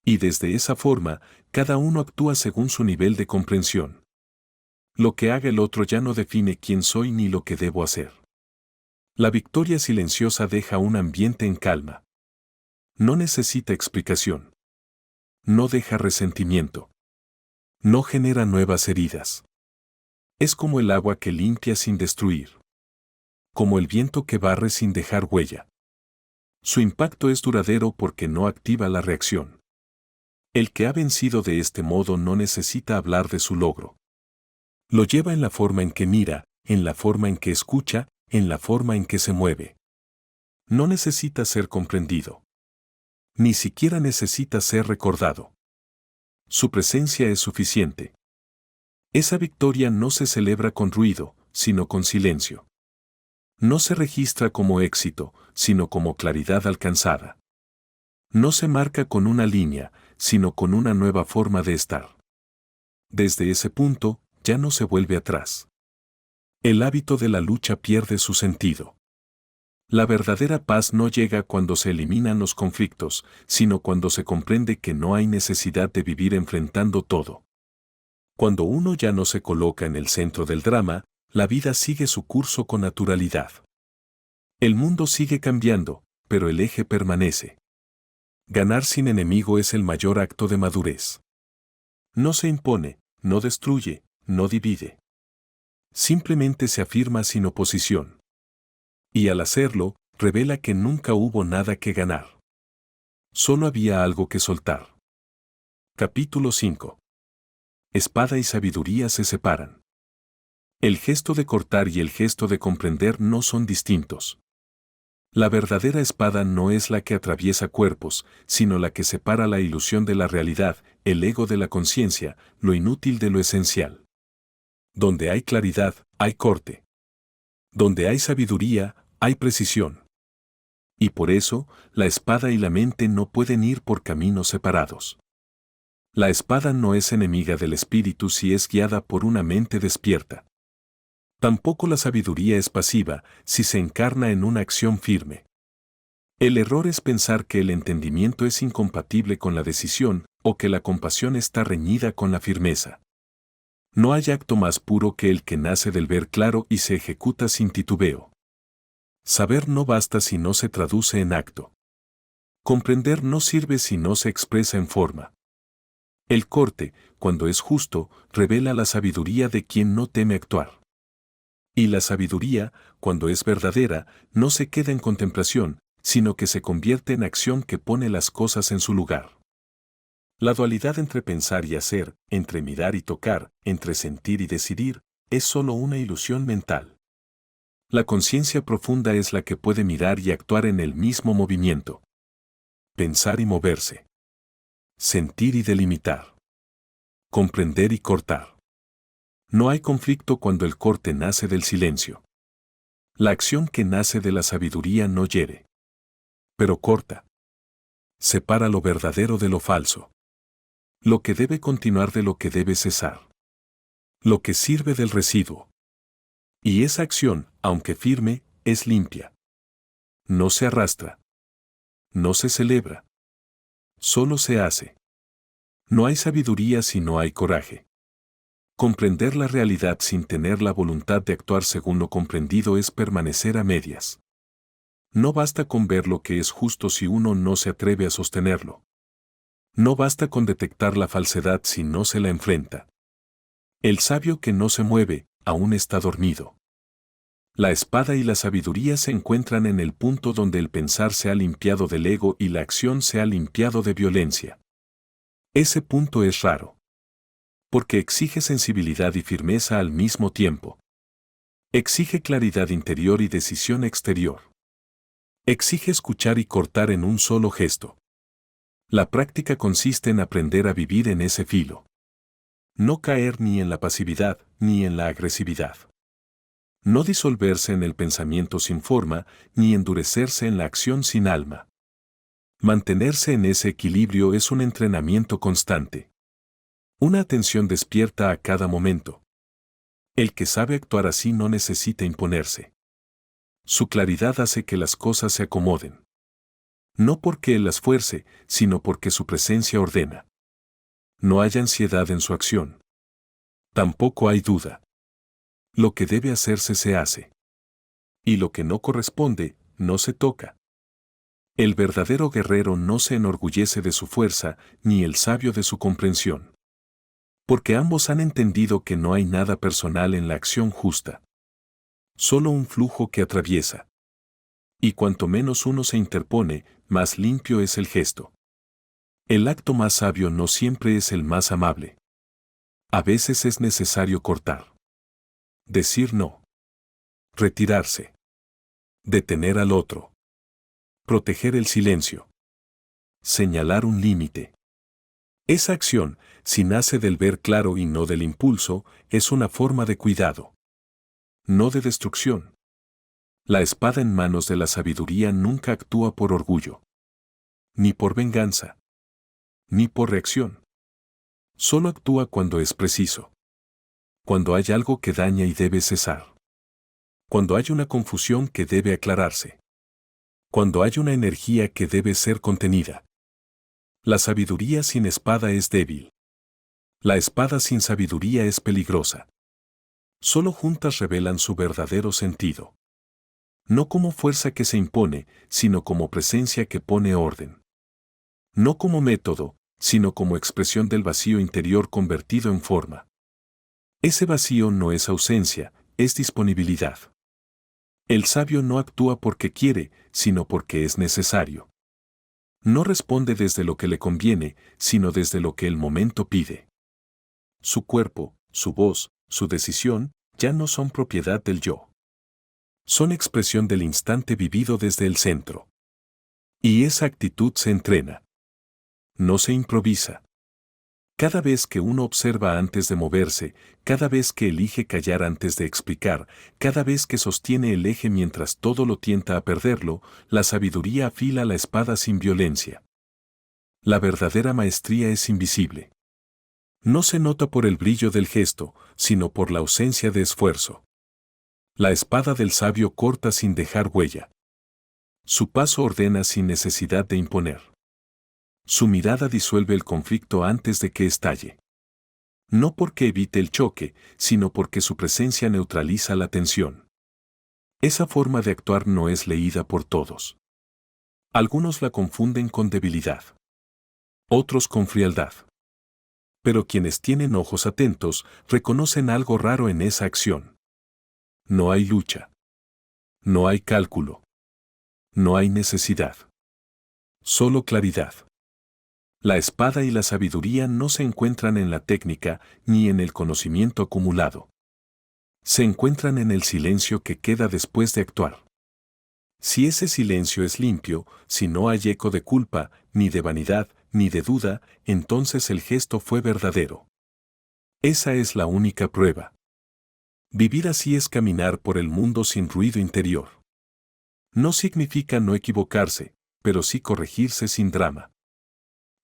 Y desde esa forma, cada uno actúa según su nivel de comprensión. Lo que haga el otro ya no define quién soy ni lo que debo hacer. La victoria silenciosa deja un ambiente en calma. No necesita explicación. No deja resentimiento. No genera nuevas heridas. Es como el agua que limpia sin destruir. Como el viento que barre sin dejar huella. Su impacto es duradero porque no activa la reacción. El que ha vencido de este modo no necesita hablar de su logro. Lo lleva en la forma en que mira, en la forma en que escucha, en la forma en que se mueve. No necesita ser comprendido. Ni siquiera necesita ser recordado. Su presencia es suficiente. Esa victoria no se celebra con ruido, sino con silencio. No se registra como éxito, sino como claridad alcanzada. No se marca con una línea, sino con una nueva forma de estar. Desde ese punto, ya no se vuelve atrás. El hábito de la lucha pierde su sentido. La verdadera paz no llega cuando se eliminan los conflictos, sino cuando se comprende que no hay necesidad de vivir enfrentando todo. Cuando uno ya no se coloca en el centro del drama, la vida sigue su curso con naturalidad. El mundo sigue cambiando, pero el eje permanece. Ganar sin enemigo es el mayor acto de madurez. No se impone, no destruye, no divide. Simplemente se afirma sin oposición. Y al hacerlo, revela que nunca hubo nada que ganar. Solo había algo que soltar. Capítulo 5. Espada y sabiduría se separan. El gesto de cortar y el gesto de comprender no son distintos. La verdadera espada no es la que atraviesa cuerpos, sino la que separa la ilusión de la realidad, el ego de la conciencia, lo inútil de lo esencial. Donde hay claridad, hay corte. Donde hay sabiduría, hay precisión. Y por eso, la espada y la mente no pueden ir por caminos separados. La espada no es enemiga del espíritu si es guiada por una mente despierta. Tampoco la sabiduría es pasiva si se encarna en una acción firme. El error es pensar que el entendimiento es incompatible con la decisión o que la compasión está reñida con la firmeza. No hay acto más puro que el que nace del ver claro y se ejecuta sin titubeo. Saber no basta si no se traduce en acto. Comprender no sirve si no se expresa en forma. El corte, cuando es justo, revela la sabiduría de quien no teme actuar. Y la sabiduría, cuando es verdadera, no se queda en contemplación, sino que se convierte en acción que pone las cosas en su lugar. La dualidad entre pensar y hacer, entre mirar y tocar, entre sentir y decidir, es solo una ilusión mental. La conciencia profunda es la que puede mirar y actuar en el mismo movimiento. Pensar y moverse. Sentir y delimitar. Comprender y cortar. No hay conflicto cuando el corte nace del silencio. La acción que nace de la sabiduría no hiere. Pero corta. Separa lo verdadero de lo falso. Lo que debe continuar de lo que debe cesar. Lo que sirve del residuo. Y esa acción, aunque firme, es limpia. No se arrastra. No se celebra. Solo se hace. No hay sabiduría si no hay coraje. Comprender la realidad sin tener la voluntad de actuar según lo comprendido es permanecer a medias. No basta con ver lo que es justo si uno no se atreve a sostenerlo. No basta con detectar la falsedad si no se la enfrenta. El sabio que no se mueve, aún está dormido. La espada y la sabiduría se encuentran en el punto donde el pensar se ha limpiado del ego y la acción se ha limpiado de violencia. Ese punto es raro. Porque exige sensibilidad y firmeza al mismo tiempo. Exige claridad interior y decisión exterior. Exige escuchar y cortar en un solo gesto. La práctica consiste en aprender a vivir en ese filo. No caer ni en la pasividad ni en la agresividad. No disolverse en el pensamiento sin forma, ni endurecerse en la acción sin alma. Mantenerse en ese equilibrio es un entrenamiento constante. Una atención despierta a cada momento. El que sabe actuar así no necesita imponerse. Su claridad hace que las cosas se acomoden. No porque él las fuerce, sino porque su presencia ordena. No hay ansiedad en su acción. Tampoco hay duda. Lo que debe hacerse se hace. Y lo que no corresponde, no se toca. El verdadero guerrero no se enorgullece de su fuerza, ni el sabio de su comprensión. Porque ambos han entendido que no hay nada personal en la acción justa. Solo un flujo que atraviesa. Y cuanto menos uno se interpone, más limpio es el gesto. El acto más sabio no siempre es el más amable. A veces es necesario cortar. Decir no. Retirarse. Detener al otro. Proteger el silencio. Señalar un límite. Esa acción, si nace del ver claro y no del impulso, es una forma de cuidado. No de destrucción. La espada en manos de la sabiduría nunca actúa por orgullo. Ni por venganza. Ni por reacción. Solo actúa cuando es preciso. Cuando hay algo que daña y debe cesar. Cuando hay una confusión que debe aclararse. Cuando hay una energía que debe ser contenida. La sabiduría sin espada es débil. La espada sin sabiduría es peligrosa. Solo juntas revelan su verdadero sentido. No como fuerza que se impone, sino como presencia que pone orden. No como método, sino como expresión del vacío interior convertido en forma. Ese vacío no es ausencia, es disponibilidad. El sabio no actúa porque quiere, sino porque es necesario. No responde desde lo que le conviene, sino desde lo que el momento pide. Su cuerpo, su voz, su decisión, ya no son propiedad del yo. Son expresión del instante vivido desde el centro. Y esa actitud se entrena. No se improvisa. Cada vez que uno observa antes de moverse, cada vez que elige callar antes de explicar, cada vez que sostiene el eje mientras todo lo tienta a perderlo, la sabiduría afila la espada sin violencia. La verdadera maestría es invisible. No se nota por el brillo del gesto, sino por la ausencia de esfuerzo. La espada del sabio corta sin dejar huella. Su paso ordena sin necesidad de imponer. Su mirada disuelve el conflicto antes de que estalle. No porque evite el choque, sino porque su presencia neutraliza la tensión. Esa forma de actuar no es leída por todos. Algunos la confunden con debilidad. Otros con frialdad. Pero quienes tienen ojos atentos reconocen algo raro en esa acción. No hay lucha. No hay cálculo. No hay necesidad. Solo claridad. La espada y la sabiduría no se encuentran en la técnica ni en el conocimiento acumulado. Se encuentran en el silencio que queda después de actuar. Si ese silencio es limpio, si no hay eco de culpa, ni de vanidad, ni de duda, entonces el gesto fue verdadero. Esa es la única prueba. Vivir así es caminar por el mundo sin ruido interior. No significa no equivocarse, pero sí corregirse sin drama.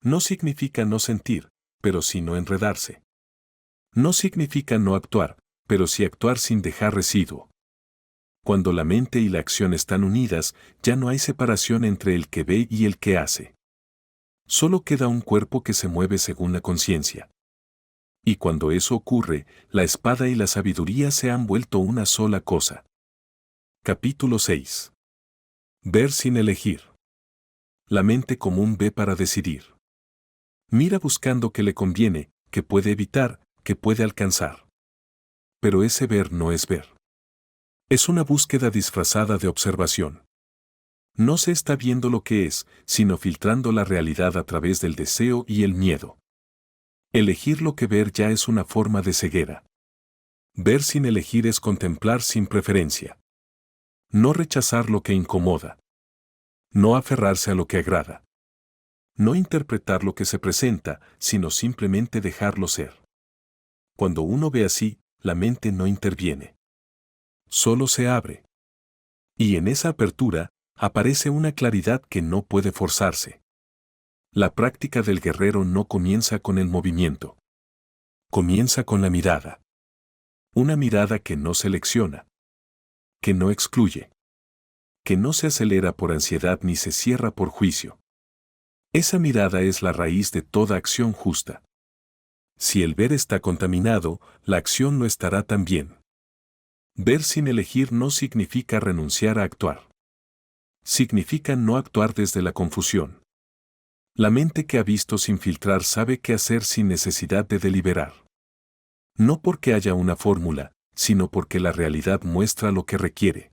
No significa no sentir, pero sí no enredarse. No significa no actuar, pero sí actuar sin dejar residuo. Cuando la mente y la acción están unidas, ya no hay separación entre el que ve y el que hace. Solo queda un cuerpo que se mueve según la conciencia. Y cuando eso ocurre, la espada y la sabiduría se han vuelto una sola cosa. Capítulo 6. Ver sin elegir. La mente común ve para decidir. Mira buscando qué le conviene, qué puede evitar, qué puede alcanzar. Pero ese ver no es ver. Es una búsqueda disfrazada de observación. No se está viendo lo que es, sino filtrando la realidad a través del deseo y el miedo. Elegir lo que ver ya es una forma de ceguera. Ver sin elegir es contemplar sin preferencia. No rechazar lo que incomoda. No aferrarse a lo que agrada. No interpretar lo que se presenta, sino simplemente dejarlo ser. Cuando uno ve así, la mente no interviene. Solo se abre. Y en esa apertura, aparece una claridad que no puede forzarse. La práctica del guerrero no comienza con el movimiento. Comienza con la mirada. Una mirada que no selecciona. Que no excluye. Que no se acelera por ansiedad ni se cierra por juicio. Esa mirada es la raíz de toda acción justa. Si el ver está contaminado, la acción no estará tan bien. Ver sin elegir no significa renunciar a actuar. Significa no actuar desde la confusión. La mente que ha visto sin filtrar sabe qué hacer sin necesidad de deliberar. No porque haya una fórmula, sino porque la realidad muestra lo que requiere.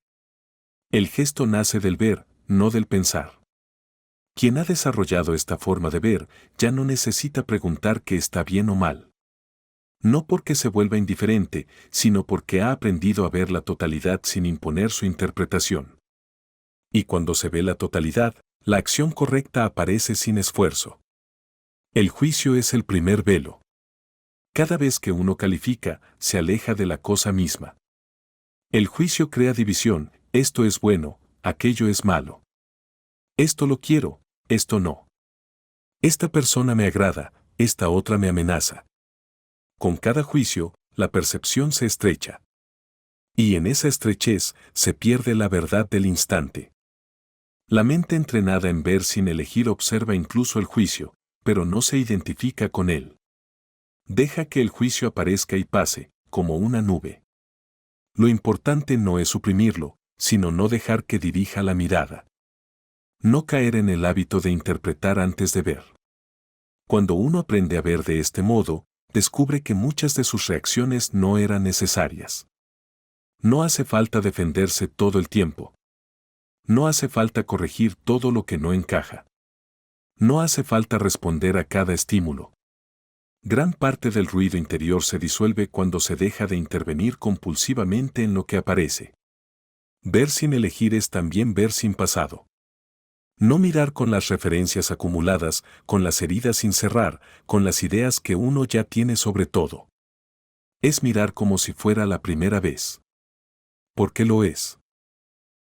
El gesto nace del ver, no del pensar. Quien ha desarrollado esta forma de ver, ya no necesita preguntar qué está bien o mal. No porque se vuelva indiferente, sino porque ha aprendido a ver la totalidad sin imponer su interpretación. Y cuando se ve la totalidad, la acción correcta aparece sin esfuerzo. El juicio es el primer velo. Cada vez que uno califica, se aleja de la cosa misma. El juicio crea división, esto es bueno, aquello es malo. Esto lo quiero, esto no. Esta persona me agrada, esta otra me amenaza. Con cada juicio, la percepción se estrecha. Y en esa estrechez se pierde la verdad del instante. La mente entrenada en ver sin elegir observa incluso el juicio, pero no se identifica con él. Deja que el juicio aparezca y pase, como una nube. Lo importante no es suprimirlo, sino no dejar que dirija la mirada. No caer en el hábito de interpretar antes de ver. Cuando uno aprende a ver de este modo, descubre que muchas de sus reacciones no eran necesarias. No hace falta defenderse todo el tiempo. No hace falta corregir todo lo que no encaja. No hace falta responder a cada estímulo. Gran parte del ruido interior se disuelve cuando se deja de intervenir compulsivamente en lo que aparece. Ver sin elegir es también ver sin pasado. No mirar con las referencias acumuladas, con las heridas sin cerrar, con las ideas que uno ya tiene sobre todo. Es mirar como si fuera la primera vez. Porque lo es.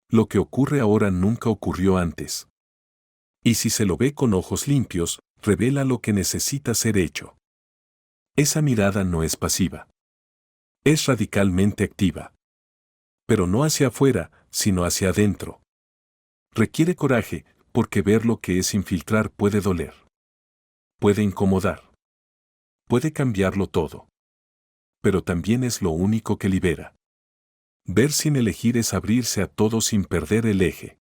Lo que ocurre ahora nunca ocurrió antes. Y si se lo ve con ojos limpios, revela lo que necesita ser hecho. Esa mirada no es pasiva. Es radicalmente activa. Pero no hacia afuera, sino hacia adentro. Requiere coraje, porque ver lo que es infiltrar puede doler. Puede incomodar. Puede cambiarlo todo. Pero también es lo único que libera. Ver sin elegir es abrirse a todo sin perder el eje.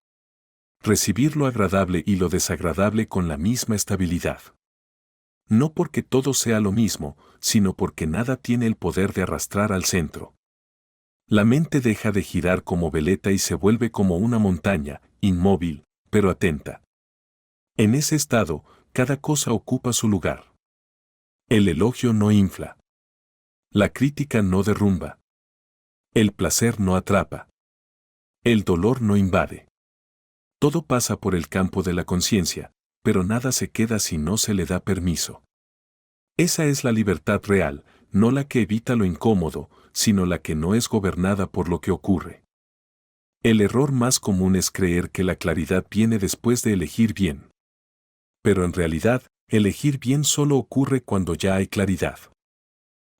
Recibir lo agradable y lo desagradable con la misma estabilidad. No porque todo sea lo mismo, sino porque nada tiene el poder de arrastrar al centro. La mente deja de girar como veleta y se vuelve como una montaña, inmóvil, pero atenta. En ese estado, cada cosa ocupa su lugar. El elogio no infla. La crítica no derrumba. El placer no atrapa. El dolor no invade. Todo pasa por el campo de la conciencia, pero nada se queda si no se le da permiso. Esa es la libertad real, no la que evita lo incómodo, sino la que no es gobernada por lo que ocurre. El error más común es creer que la claridad viene después de elegir bien. Pero en realidad, elegir bien solo ocurre cuando ya hay claridad.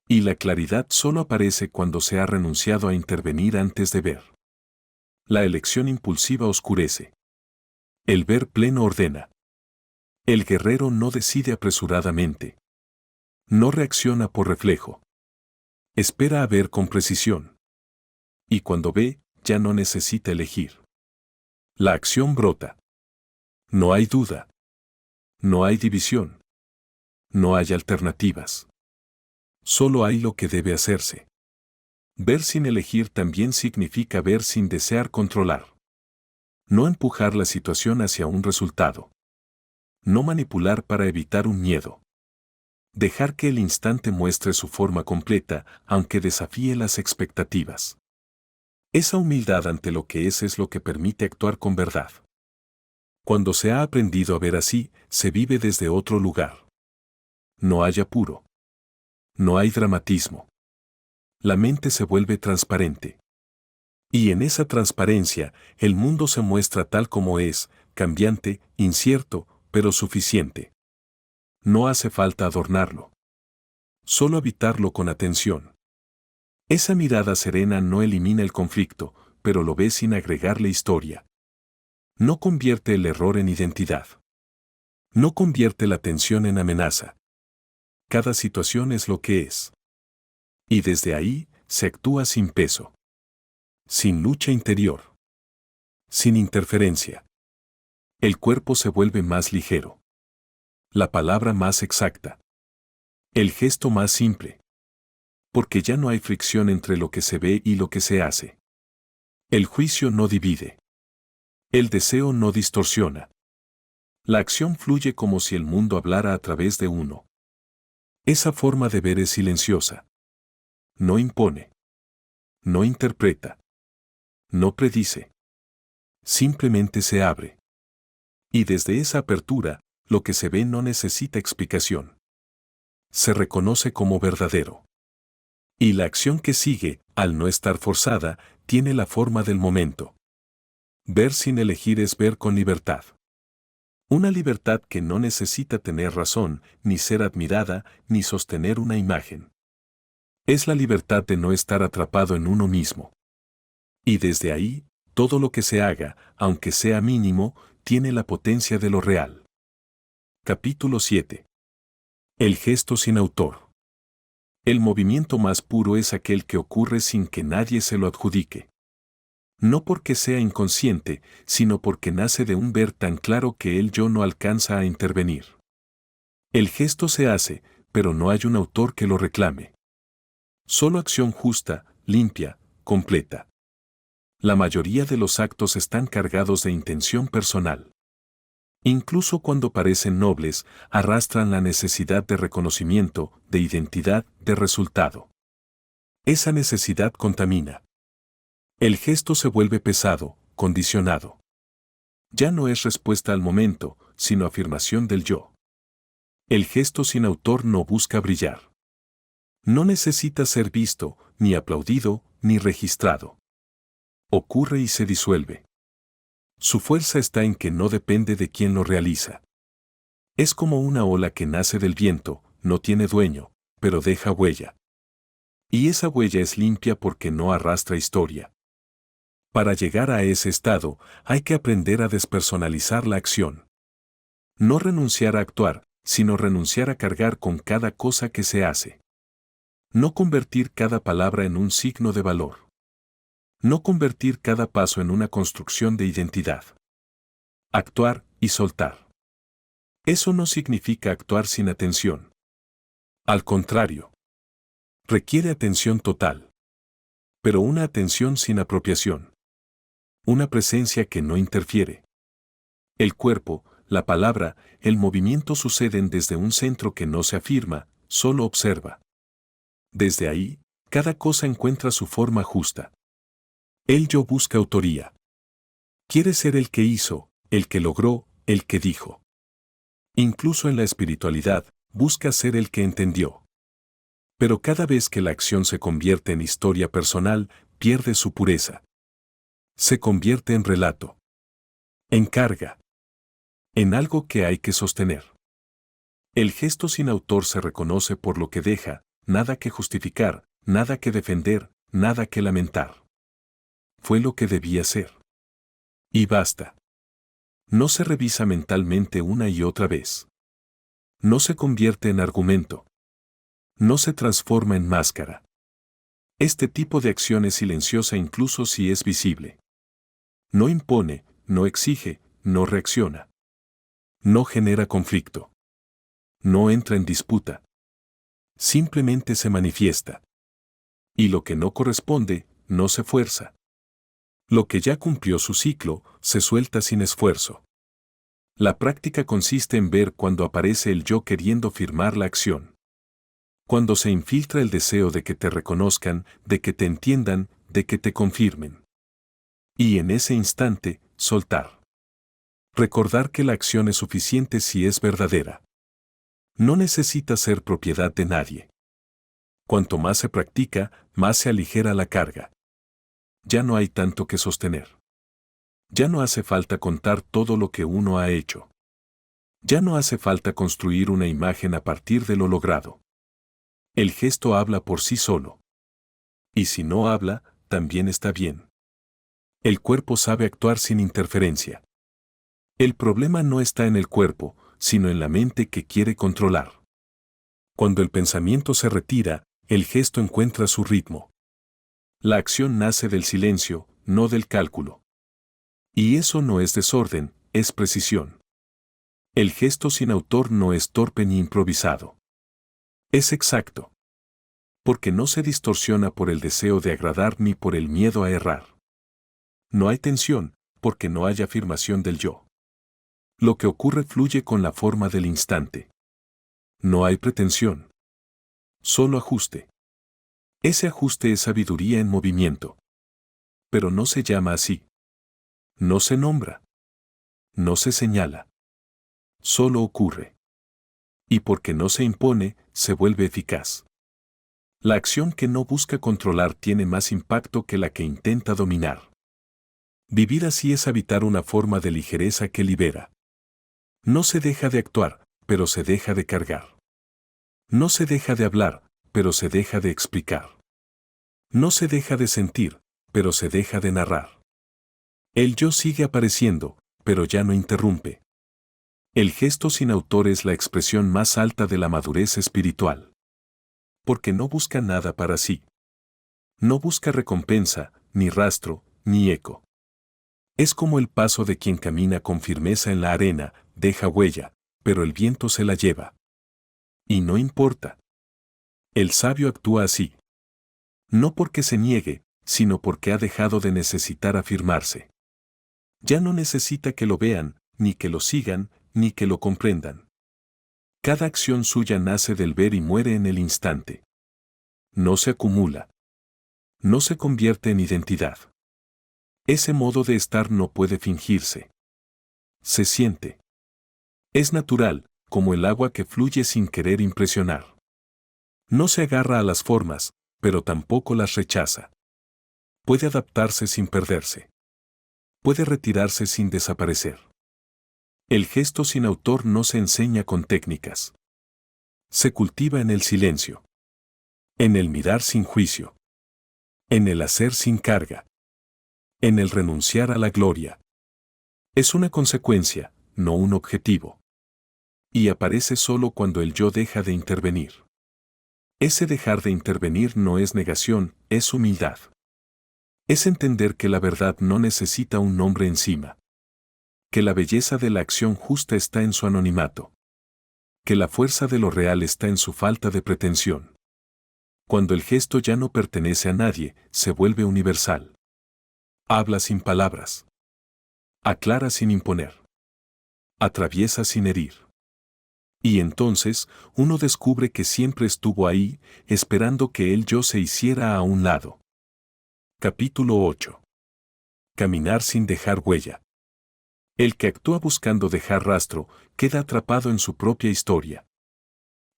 Y la claridad solo aparece cuando se ha renunciado a intervenir antes de ver. La elección impulsiva oscurece. El ver pleno ordena. El guerrero no decide apresuradamente. No reacciona por reflejo. Espera a ver con precisión. Y cuando ve, ya no necesita elegir. La acción brota. No hay duda. No hay división. No hay alternativas. Solo hay lo que debe hacerse. Ver sin elegir también significa ver sin desear controlar. No empujar la situación hacia un resultado. No manipular para evitar un miedo. Dejar que el instante muestre su forma completa, aunque desafíe las expectativas. Esa humildad ante lo que es lo que permite actuar con verdad. Cuando se ha aprendido a ver así, se vive desde otro lugar. No hay apuro. No hay dramatismo. La mente se vuelve transparente. Y en esa transparencia, el mundo se muestra tal como es, cambiante, incierto, pero suficiente. No hace falta adornarlo. Solo habitarlo con atención. Esa mirada serena no elimina el conflicto, pero lo ve sin agregarle historia. No convierte el error en identidad. No convierte la tensión en amenaza. Cada situación es lo que es. Y desde ahí, se actúa sin peso. Sin lucha interior. Sin interferencia. El cuerpo se vuelve más ligero. La palabra más exacta. El gesto más simple. Porque ya no hay fricción entre lo que se ve y lo que se hace. El juicio no divide. El deseo no distorsiona. La acción fluye como si el mundo hablara a través de uno. Esa forma de ver es silenciosa. No impone. No interpreta. No predice. Simplemente se abre. Y desde esa apertura, lo que se ve no necesita explicación. Se reconoce como verdadero. Y la acción que sigue, al no estar forzada, tiene la forma del momento. Ver sin elegir es ver con libertad. Una libertad que no necesita tener razón, ni ser admirada, ni sostener una imagen. Es la libertad de no estar atrapado en uno mismo. Y desde ahí, todo lo que se haga, aunque sea mínimo, tiene la potencia de lo real. Capítulo 7. El gesto sin autor. El movimiento más puro es aquel que ocurre sin que nadie se lo adjudique. No porque sea inconsciente, sino porque nace de un ver tan claro que el yo no alcanza a intervenir. El gesto se hace, pero no hay un autor que lo reclame. Solo acción justa, limpia, completa. La mayoría de los actos están cargados de intención personal. Incluso cuando parecen nobles, arrastran la necesidad de reconocimiento, de identidad, de resultado. Esa necesidad contamina. El gesto se vuelve pesado, condicionado. Ya no es respuesta al momento, sino afirmación del yo. El gesto sin autor no busca brillar. No necesita ser visto, ni aplaudido, ni registrado. Ocurre y se disuelve. Su fuerza está en que no depende de quien lo realiza. Es como una ola que nace del viento, no tiene dueño, pero deja huella. Y esa huella es limpia porque no arrastra historia. Para llegar a ese estado, hay que aprender a despersonalizar la acción. No renunciar a actuar, sino renunciar a cargar con cada cosa que se hace. No convertir cada palabra en un signo de valor. No convertir cada paso en una construcción de identidad. Actuar y soltar. Eso no significa actuar sin atención. Al contrario. Requiere atención total. Pero una atención sin apropiación. Una presencia que no interfiere. El cuerpo, la palabra, el movimiento suceden desde un centro que no se afirma, solo observa. Desde ahí, cada cosa encuentra su forma justa. El yo busca autoría. Quiere ser el que hizo, el que logró, el que dijo. Incluso en la espiritualidad, busca ser el que entendió. Pero cada vez que la acción se convierte en historia personal, pierde su pureza. Se convierte en relato. En carga. En algo que hay que sostener. El gesto sin autor se reconoce por lo que deja, nada que justificar, nada que defender, nada que lamentar. Fue lo que debía ser. Y basta. No se revisa mentalmente una y otra vez. No se convierte en argumento. No se transforma en máscara. Este tipo de acción es silenciosa incluso si es visible. No impone, no exige, no reacciona. No genera conflicto. No entra en disputa. Simplemente se manifiesta. Y lo que no corresponde, no se fuerza. Lo que ya cumplió su ciclo, se suelta sin esfuerzo. La práctica consiste en ver cuando aparece el yo queriendo firmar la acción. Cuando se infiltra el deseo de que te reconozcan, de que te entiendan, de que te confirmen. Y en ese instante, soltar. Recordar que la acción es suficiente si es verdadera. No necesita ser propiedad de nadie. Cuanto más se practica, más se aligera la carga. Ya no hay tanto que sostener. Ya no hace falta contar todo lo que uno ha hecho. Ya no hace falta construir una imagen a partir de lo logrado. El gesto habla por sí solo. Y si no habla, también está bien. El cuerpo sabe actuar sin interferencia. El problema no está en el cuerpo, sino en la mente que quiere controlar. Cuando el pensamiento se retira, el gesto encuentra su ritmo. La acción nace del silencio, no del cálculo. Y eso no es desorden, es precisión. El gesto sin autor no es torpe ni improvisado. Es exacto. Porque no se distorsiona por el deseo de agradar ni por el miedo a errar. No hay tensión, porque no hay afirmación del yo. Lo que ocurre fluye con la forma del instante. No hay pretensión. Solo ajuste. Ese ajuste es sabiduría en movimiento. Pero no se llama así. No se nombra. No se señala. Solo ocurre. Y porque no se impone, se vuelve eficaz. La acción que no busca controlar tiene más impacto que la que intenta dominar. Vivir así es habitar una forma de ligereza que libera. No se deja de actuar, pero se deja de cargar. No se deja de hablar, pero se deja de explicar. No se deja de sentir, pero se deja de narrar. El yo sigue apareciendo, pero ya no interrumpe. El gesto sin autor es la expresión más alta de la madurez espiritual. Porque no busca nada para sí. No busca recompensa, ni rastro, ni eco. Es como el paso de quien camina con firmeza en la arena, deja huella, pero el viento se la lleva. Y no importa. El sabio actúa así. No porque se niegue, sino porque ha dejado de necesitar afirmarse. Ya no necesita que lo vean, ni que lo sigan, ni que lo comprendan. Cada acción suya nace del ver y muere en el instante. No se acumula. No se convierte en identidad. Ese modo de estar no puede fingirse. Se siente. Es natural, como el agua que fluye sin querer impresionar. No se agarra a las formas, pero tampoco las rechaza. Puede adaptarse sin perderse. Puede retirarse sin desaparecer. El gesto sin autor no se enseña con técnicas. Se cultiva en el silencio. En el mirar sin juicio. En el hacer sin carga. En el renunciar a la gloria. Es una consecuencia, no un objetivo. Y aparece solo cuando el yo deja de intervenir. Ese dejar de intervenir no es negación, es humildad. Es entender que la verdad no necesita un nombre encima. Que la belleza de la acción justa está en su anonimato. Que la fuerza de lo real está en su falta de pretensión. Cuando el gesto ya no pertenece a nadie, se vuelve universal. Habla sin palabras. Aclara sin imponer. Atraviesa sin herir. Y entonces, uno descubre que siempre estuvo ahí, esperando que el yo se hiciera a un lado. Capítulo 8. Caminar sin dejar huella. El que actúa buscando dejar rastro, queda atrapado en su propia historia.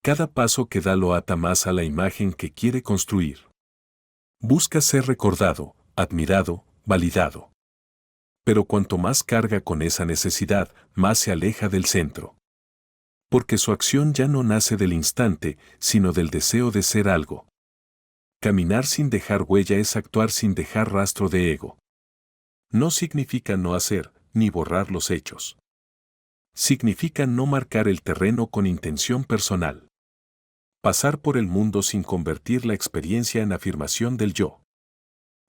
Cada paso que da lo ata más a la imagen que quiere construir. Busca ser recordado, admirado, validado. Pero cuanto más carga con esa necesidad, más se aleja del centro. Porque su acción ya no nace del instante, sino del deseo de ser algo. Caminar sin dejar huella es actuar sin dejar rastro de ego. No significa no hacer, ni borrar los hechos. Significa no marcar el terreno con intención personal. Pasar por el mundo sin convertir la experiencia en afirmación del yo.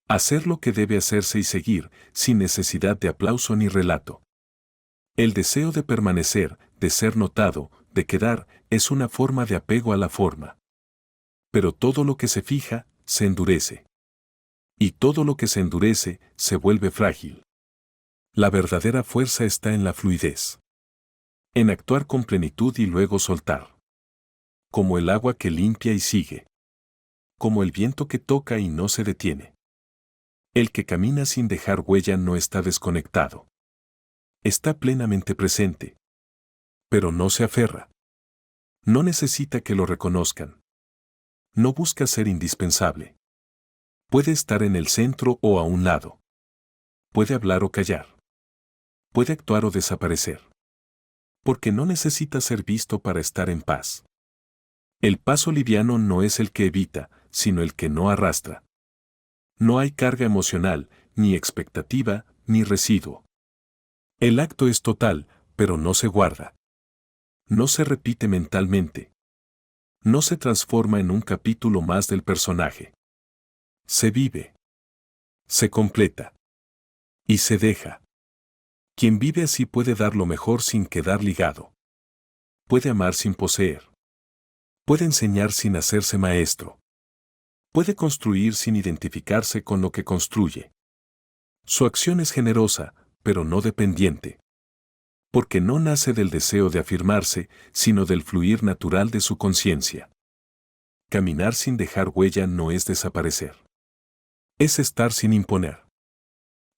Hacer lo que debe hacerse y seguir, sin necesidad de aplauso ni relato. El deseo de permanecer, de ser notado, de quedar, es una forma de apego a la forma. Pero todo lo que se fija, se endurece. Y todo lo que se endurece, se vuelve frágil. La verdadera fuerza está en la fluidez. En actuar con plenitud y luego soltar. Como el agua que limpia y sigue. Como el viento que toca y no se detiene. El que camina sin dejar huella no está desconectado. Está plenamente presente. Pero no se aferra. No necesita que lo reconozcan. No busca ser indispensable. Puede estar en el centro o a un lado. Puede hablar o callar. Puede actuar o desaparecer. Porque no necesita ser visto para estar en paz. El paso liviano no es el que evita, sino el que no arrastra. No hay carga emocional, ni expectativa, ni residuo. El acto es total, pero no se guarda. No se repite mentalmente. No se transforma en un capítulo más del personaje. Se vive. Se completa. Y se deja. Quien vive así puede dar lo mejor sin quedar ligado. Puede amar sin poseer. Puede enseñar sin hacerse maestro. Puede construir sin identificarse con lo que construye. Su acción es generosa, pero no dependiente. Porque no nace del deseo de afirmarse, sino del fluir natural de su conciencia. Caminar sin dejar huella no es desaparecer. Es estar sin imponer.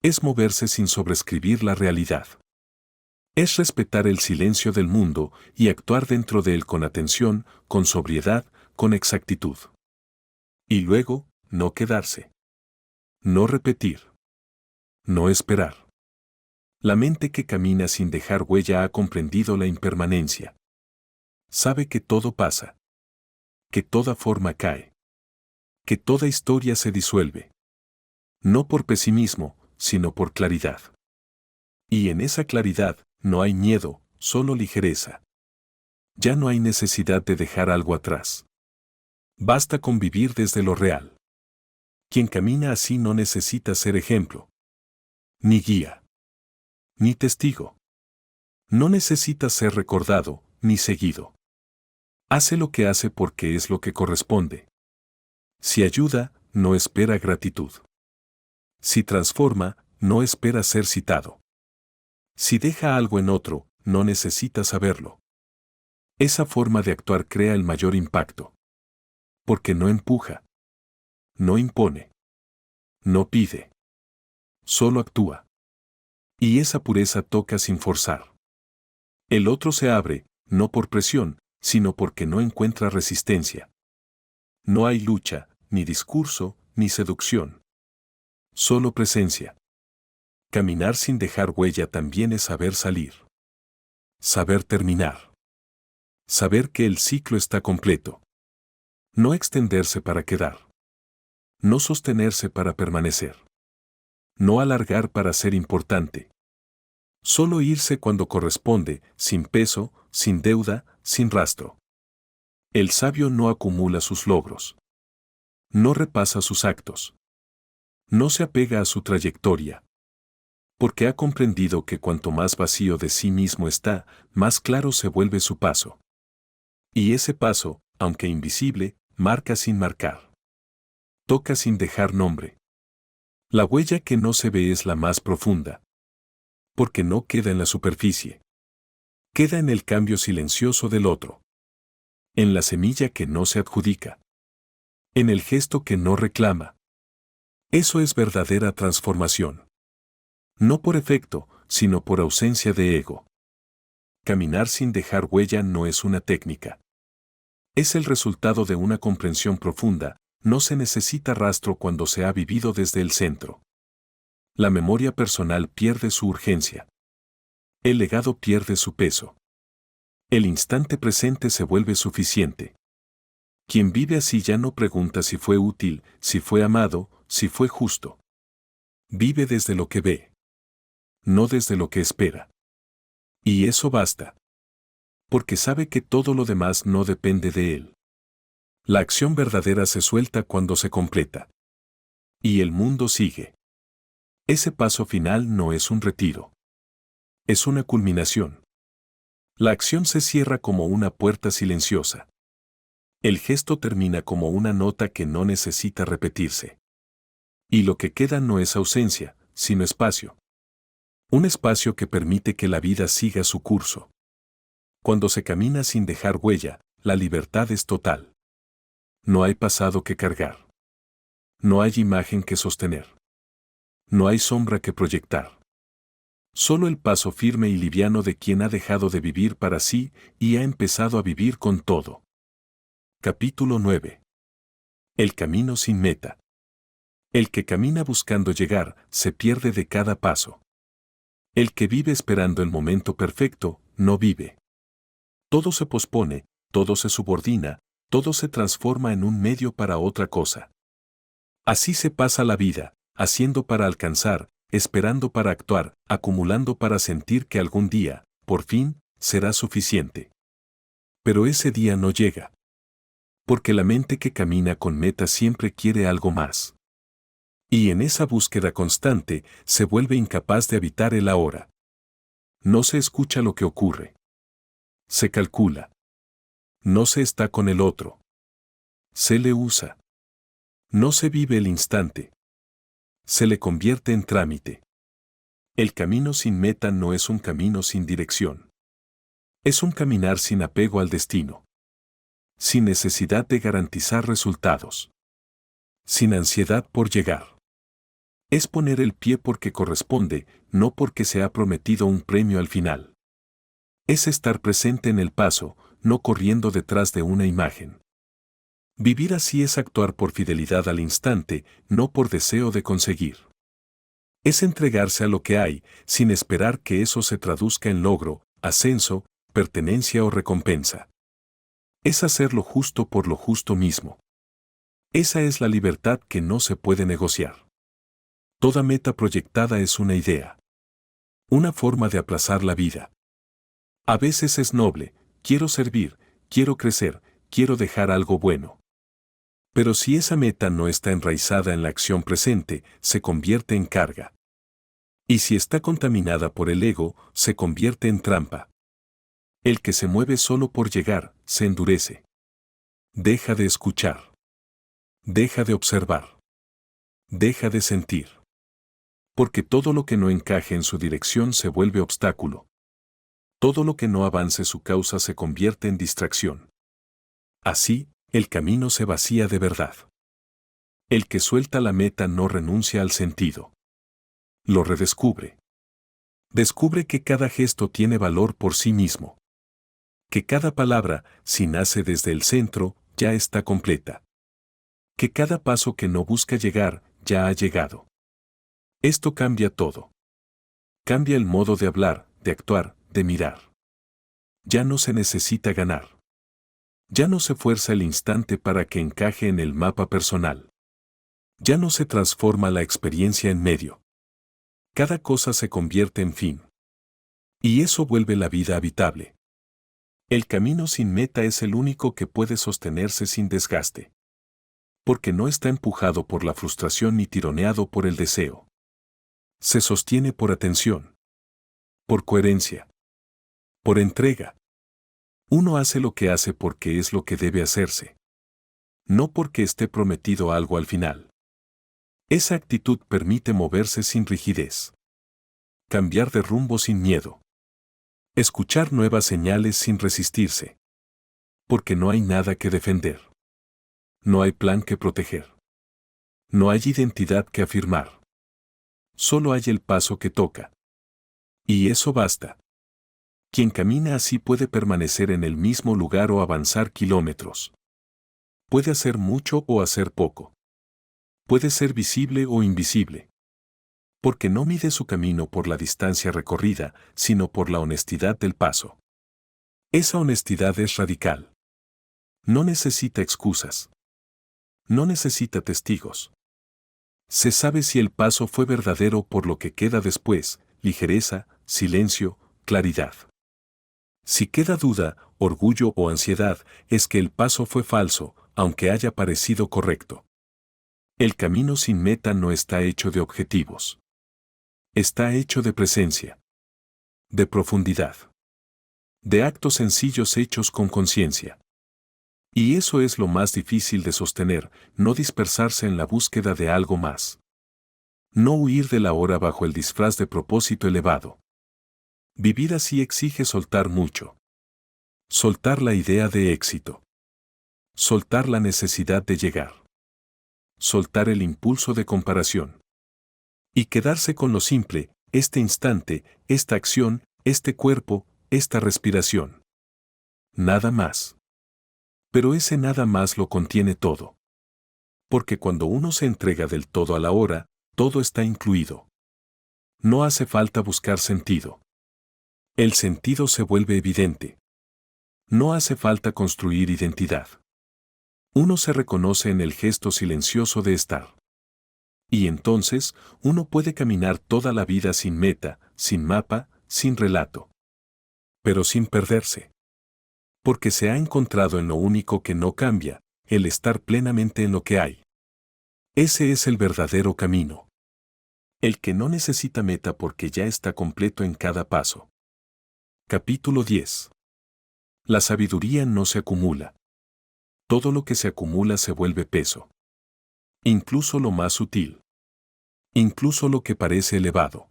Es moverse sin sobreescribir la realidad. Es respetar el silencio del mundo y actuar dentro de él con atención, con sobriedad, con exactitud. Y luego, no quedarse. No repetir. No esperar. La mente que camina sin dejar huella ha comprendido la impermanencia. Sabe que todo pasa. Que toda forma cae. Que toda historia se disuelve. No por pesimismo, sino por claridad. Y en esa claridad, no hay miedo, solo ligereza. Ya no hay necesidad de dejar algo atrás. Basta con vivir desde lo real. Quien camina así no necesita ser ejemplo. Ni guía. Ni testigo. No necesita ser recordado, ni seguido. Hace lo que hace porque es lo que corresponde. Si ayuda, no espera gratitud. Si transforma, no espera ser citado. Si deja algo en otro, no necesita saberlo. Esa forma de actuar crea el mayor impacto. Porque no empuja. No impone. No pide. Solo actúa. Y esa pureza toca sin forzar. El otro se abre, no por presión, sino porque no encuentra resistencia. No hay lucha, ni discurso, ni seducción. Solo presencia. Caminar sin dejar huella también es saber salir. Saber terminar. Saber que el ciclo está completo. No extenderse para quedar. No sostenerse para permanecer. No alargar para ser importante. Solo irse cuando corresponde, sin peso, sin deuda, sin rastro. El sabio no acumula sus logros. No repasa sus actos. No se apega a su trayectoria. Porque ha comprendido que cuanto más vacío de sí mismo está, más claro se vuelve su paso. Y ese paso, aunque invisible, marca sin marcar. Toca sin dejar nombre. La huella que no se ve es la más profunda. Porque no queda en la superficie. Queda en el cambio silencioso del otro. En la semilla que no se adjudica. En el gesto que no reclama. Eso es verdadera transformación. No por efecto, sino por ausencia de ego. Caminar sin dejar huella no es una técnica. Es el resultado de una comprensión profunda, no se necesita rastro cuando se ha vivido desde el centro. La memoria personal pierde su urgencia. El legado pierde su peso. El instante presente se vuelve suficiente. Quien vive así ya no pregunta si fue útil, si fue amado, si fue justo. Vive desde lo que ve. no desde lo que espera. Y eso basta. Porque sabe que todo lo demás no depende de él. La acción verdadera se suelta cuando se completa. Y el mundo sigue. Ese paso final no es un retiro. Es una culminación. La acción se cierra como una puerta silenciosa. El gesto termina como una nota que no necesita repetirse. Y lo que queda no es ausencia, sino espacio. Un espacio que permite que la vida siga su curso. Cuando se camina sin dejar huella, la libertad es total. No hay pasado que cargar. No hay imagen que sostener. No hay sombra que proyectar. Solo el paso firme y liviano de quien ha dejado de vivir para sí y ha empezado a vivir con todo. Capítulo 9. El camino sin meta. El que camina buscando llegar, se pierde de cada paso. El que vive esperando el momento perfecto, no vive. Todo se pospone, todo se subordina, todo se transforma en un medio para otra cosa. Así se pasa la vida, haciendo para alcanzar, esperando para actuar, acumulando para sentir que algún día, por fin, será suficiente. Pero ese día no llega. Porque la mente que camina con meta siempre quiere algo más. Y en esa búsqueda constante, se vuelve incapaz de habitar el ahora. No se escucha lo que ocurre. Se calcula. No se está con el otro. Se le usa. No se vive el instante. Se le convierte en trámite. El camino sin meta no es un camino sin dirección. Es un caminar sin apego al destino. Sin necesidad de garantizar resultados. Sin ansiedad por llegar. Es poner el pie porque corresponde, no porque se ha prometido un premio al final. Es estar presente en el paso, no corriendo detrás de una imagen. Vivir así es actuar por fidelidad al instante, no por deseo de conseguir. Es entregarse a lo que hay, sin esperar que eso se traduzca en logro, ascenso, pertenencia o recompensa. Es hacer lo justo por lo justo mismo. Esa es la libertad que no se puede negociar. Toda meta proyectada es una idea. Una forma de aplazar la vida. A veces es noble, quiero servir, quiero crecer, quiero dejar algo bueno. Pero si esa meta no está enraizada en la acción presente, se convierte en carga. Y si está contaminada por el ego, se convierte en trampa. El que se mueve solo por llegar, se endurece. Deja de escuchar. Deja de observar. Deja de sentir. Porque todo lo que no encaje en su dirección se vuelve obstáculo. Todo lo que no avance su causa se convierte en distracción. Así, el camino se vacía de verdad. El que suelta la meta no renuncia al sentido. Lo redescubre. Descubre que cada gesto tiene valor por sí mismo. Que cada palabra, si nace desde el centro, ya está completa. Que cada paso que no busca llegar, ya ha llegado. Esto cambia todo. Cambia el modo de hablar, de actuar, de mirar. Ya no se necesita ganar. Ya no se fuerza el instante para que encaje en el mapa personal. Ya no se transforma la experiencia en medio. Cada cosa se convierte en fin. Y eso vuelve la vida habitable. El camino sin meta es el único que puede sostenerse sin desgaste. Porque no está empujado por la frustración ni tironeado por el deseo. Se sostiene por atención. Por coherencia. Por entrega. Uno hace lo que hace porque es lo que debe hacerse. No porque esté prometido algo al final. Esa actitud permite moverse sin rigidez. Cambiar de rumbo sin miedo. Escuchar nuevas señales sin resistirse. Porque no hay nada que defender. No hay plan que proteger. No hay identidad que afirmar. Solo hay el paso que toca. Y eso basta. Quien camina así puede permanecer en el mismo lugar o avanzar kilómetros. Puede hacer mucho o hacer poco. Puede ser visible o invisible. Porque no mide su camino por la distancia recorrida, sino por la honestidad del paso. Esa honestidad es radical. No necesita excusas. No necesita testigos. Se sabe si el paso fue verdadero por lo que queda después, ligereza, silencio, claridad. Si queda duda, orgullo o ansiedad, es que el paso fue falso, aunque haya parecido correcto. El camino sin meta no está hecho de objetivos. Está hecho de presencia, de profundidad, de actos sencillos hechos con conciencia. Y eso es lo más difícil de sostener, no dispersarse en la búsqueda de algo más. No huir de la hora bajo el disfraz de propósito elevado. Vivir así exige soltar mucho. Soltar la idea de éxito. Soltar la necesidad de llegar. Soltar el impulso de comparación. Y quedarse con lo simple, este instante, esta acción, este cuerpo, esta respiración. Nada más. Pero ese nada más lo contiene todo. Porque cuando uno se entrega del todo a la hora, todo está incluido. No hace falta buscar sentido. El sentido se vuelve evidente. No hace falta construir identidad. Uno se reconoce en el gesto silencioso de estar. Y entonces, uno puede caminar toda la vida sin meta, sin mapa, sin relato. Pero sin perderse. Porque se ha encontrado en lo único que no cambia, el estar plenamente en lo que hay. Ese es el verdadero camino. El que no necesita meta porque ya está completo en cada paso. Capítulo 10. La sabiduría no se acumula. Todo lo que se acumula se vuelve peso. Incluso lo más sutil. Incluso lo que parece elevado.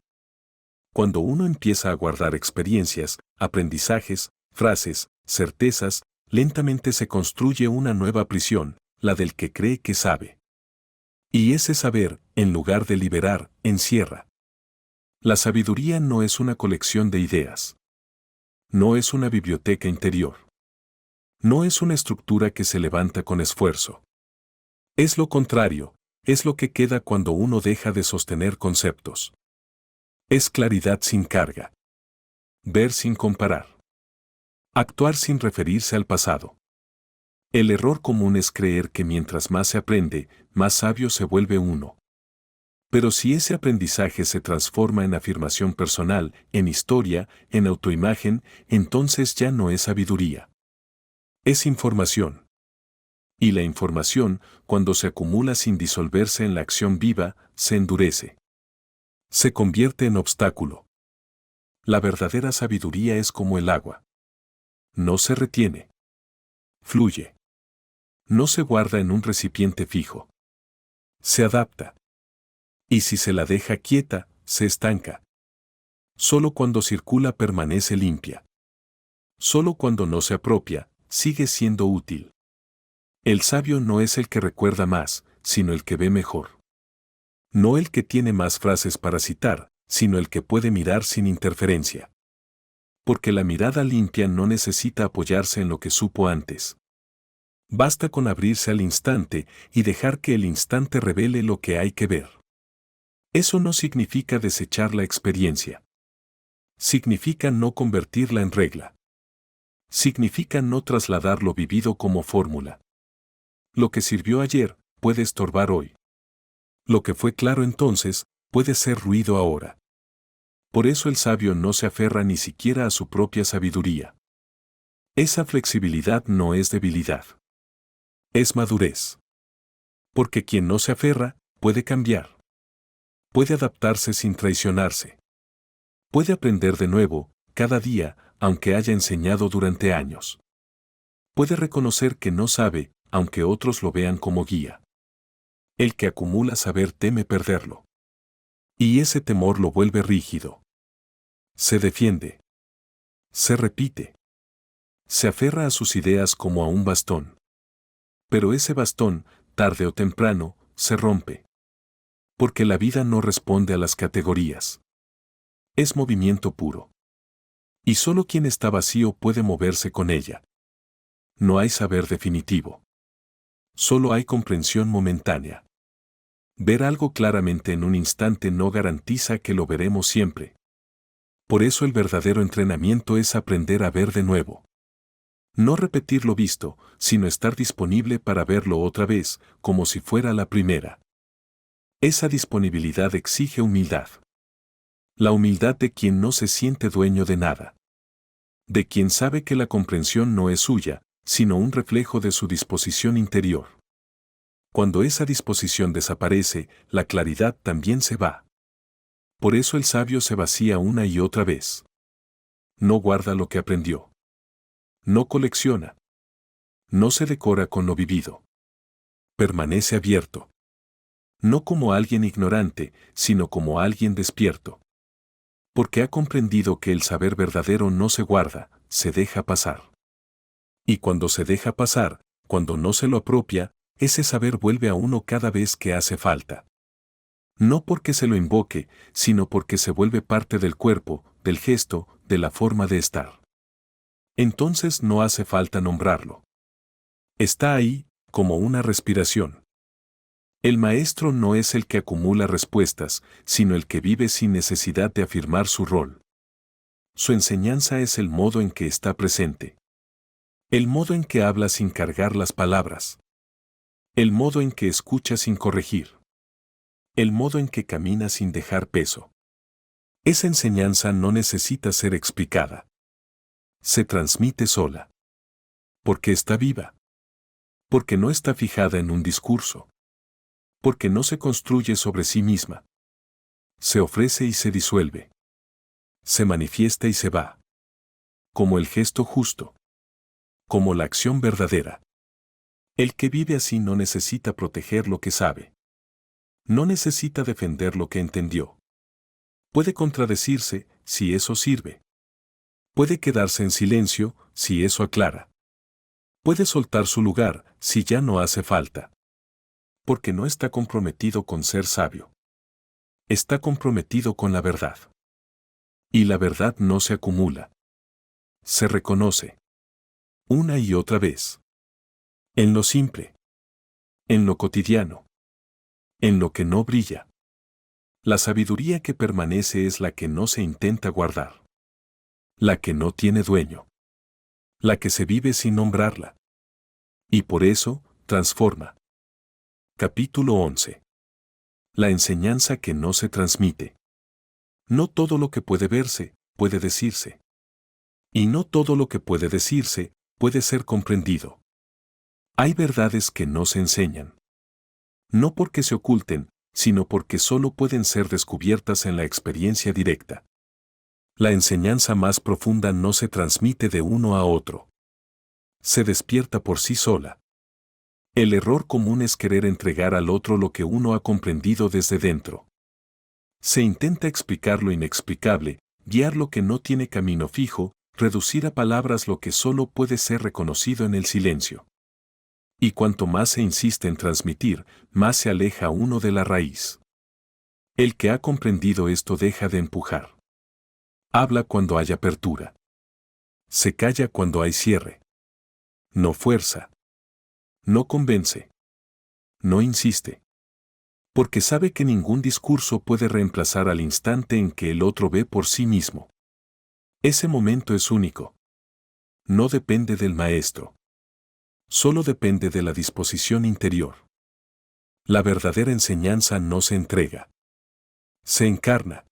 Cuando uno empieza a guardar experiencias, aprendizajes, frases, certezas, lentamente se construye una nueva prisión, la del que cree que sabe. Y ese saber, en lugar de liberar, encierra. La sabiduría no es una colección de ideas. No es una biblioteca interior. No es una estructura que se levanta con esfuerzo. Es lo contrario, es lo que queda cuando uno deja de sostener conceptos. Es claridad sin carga. Ver sin comparar. Actuar sin referirse al pasado. El error común es creer que mientras más se aprende, más sabio se vuelve uno. Pero si ese aprendizaje se transforma en afirmación personal, en historia, en autoimagen, entonces ya no es sabiduría. Es información. Y la información, cuando se acumula sin disolverse en la acción viva, se endurece. Se convierte en obstáculo. La verdadera sabiduría es como el agua. No se retiene. Fluye. No se guarda en un recipiente fijo. Se adapta. Y si se la deja quieta, se estanca. Solo cuando circula permanece limpia. Solo cuando no se apropia, sigue siendo útil. El sabio no es el que recuerda más, sino el que ve mejor. No el que tiene más frases para citar, sino el que puede mirar sin interferencia. Porque la mirada limpia no necesita apoyarse en lo que supo antes. Basta con abrirse al instante y dejar que el instante revele lo que hay que ver. Eso no significa desechar la experiencia. Significa no convertirla en regla. Significa no trasladar lo vivido como fórmula. Lo que sirvió ayer, puede estorbar hoy. Lo que fue claro entonces, puede ser ruido ahora. Por eso el sabio no se aferra ni siquiera a su propia sabiduría. Esa flexibilidad no es debilidad. Es madurez. Porque quien no se aferra, puede cambiar. Puede adaptarse sin traicionarse. Puede aprender de nuevo, cada día, aunque haya enseñado durante años. Puede reconocer que no sabe, aunque otros lo vean como guía. El que acumula saber teme perderlo. Y ese temor lo vuelve rígido. Se defiende. Se repite. Se aferra a sus ideas como a un bastón. Pero ese bastón, tarde o temprano, se rompe. Porque la vida no responde a las categorías. Es movimiento puro. Y solo quien está vacío puede moverse con ella. No hay saber definitivo. Solo hay comprensión momentánea. Ver algo claramente en un instante no garantiza que lo veremos siempre. Por eso el verdadero entrenamiento es aprender a ver de nuevo. No repetir lo visto, sino estar disponible para verlo otra vez, como si fuera la primera. Esa disponibilidad exige humildad. La humildad de quien no se siente dueño de nada. De quien sabe que la comprensión no es suya, sino un reflejo de su disposición interior. Cuando esa disposición desaparece, la claridad también se va. Por eso el sabio se vacía una y otra vez. No guarda lo que aprendió. No colecciona. No se decora con lo vivido. Permanece abierto. No como alguien ignorante, sino como alguien despierto. Porque ha comprendido que el saber verdadero no se guarda, se deja pasar. Y cuando se deja pasar, cuando no se lo apropia, ese saber vuelve a uno cada vez que hace falta. No porque se lo invoque, sino porque se vuelve parte del cuerpo, del gesto, de la forma de estar. Entonces no hace falta nombrarlo. Está ahí, como una respiración. El maestro no es el que acumula respuestas, sino el que vive sin necesidad de afirmar su rol. Su enseñanza es el modo en que está presente. El modo en que habla sin cargar las palabras. El modo en que escucha sin corregir. El modo en que camina sin dejar peso. Esa enseñanza no necesita ser explicada. Se transmite sola. Porque está viva. Porque no está fijada en un discurso. Porque no se construye sobre sí misma. Se ofrece y se disuelve. Se manifiesta y se va. Como el gesto justo. Como la acción verdadera. El que vive así no necesita proteger lo que sabe. No necesita defender lo que entendió. Puede contradecirse, si eso sirve. Puede quedarse en silencio, si eso aclara. Puede soltar su lugar, si ya no hace falta. Porque no está comprometido con ser sabio. Está comprometido con la verdad. Y la verdad no se acumula. Se reconoce. Una y otra vez. En lo simple. En lo cotidiano. En lo que no brilla. La sabiduría que permanece es la que no se intenta guardar. La que no tiene dueño. La que se vive sin nombrarla. Y por eso, transforma. Capítulo 11. La enseñanza que no se transmite. No todo lo que puede verse, puede decirse. Y no todo lo que puede decirse, puede ser comprendido. Hay verdades que no se enseñan. No porque se oculten, sino porque solo pueden ser descubiertas en la experiencia directa. La enseñanza más profunda no se transmite de uno a otro. Se despierta por sí sola. El error común es querer entregar al otro lo que uno ha comprendido desde dentro. Se intenta explicar lo inexplicable, guiar lo que no tiene camino fijo, reducir a palabras lo que solo puede ser reconocido en el silencio. Y cuanto más se insiste en transmitir, más se aleja uno de la raíz. El que ha comprendido esto deja de empujar. Habla cuando hay apertura. Se calla cuando hay cierre. No fuerza. No convence. No insiste. Porque sabe que ningún discurso puede reemplazar al instante en que el otro ve por sí mismo. Ese momento es único. No depende del maestro. Solo depende de la disposición interior. La verdadera enseñanza no se entrega. Se encarna.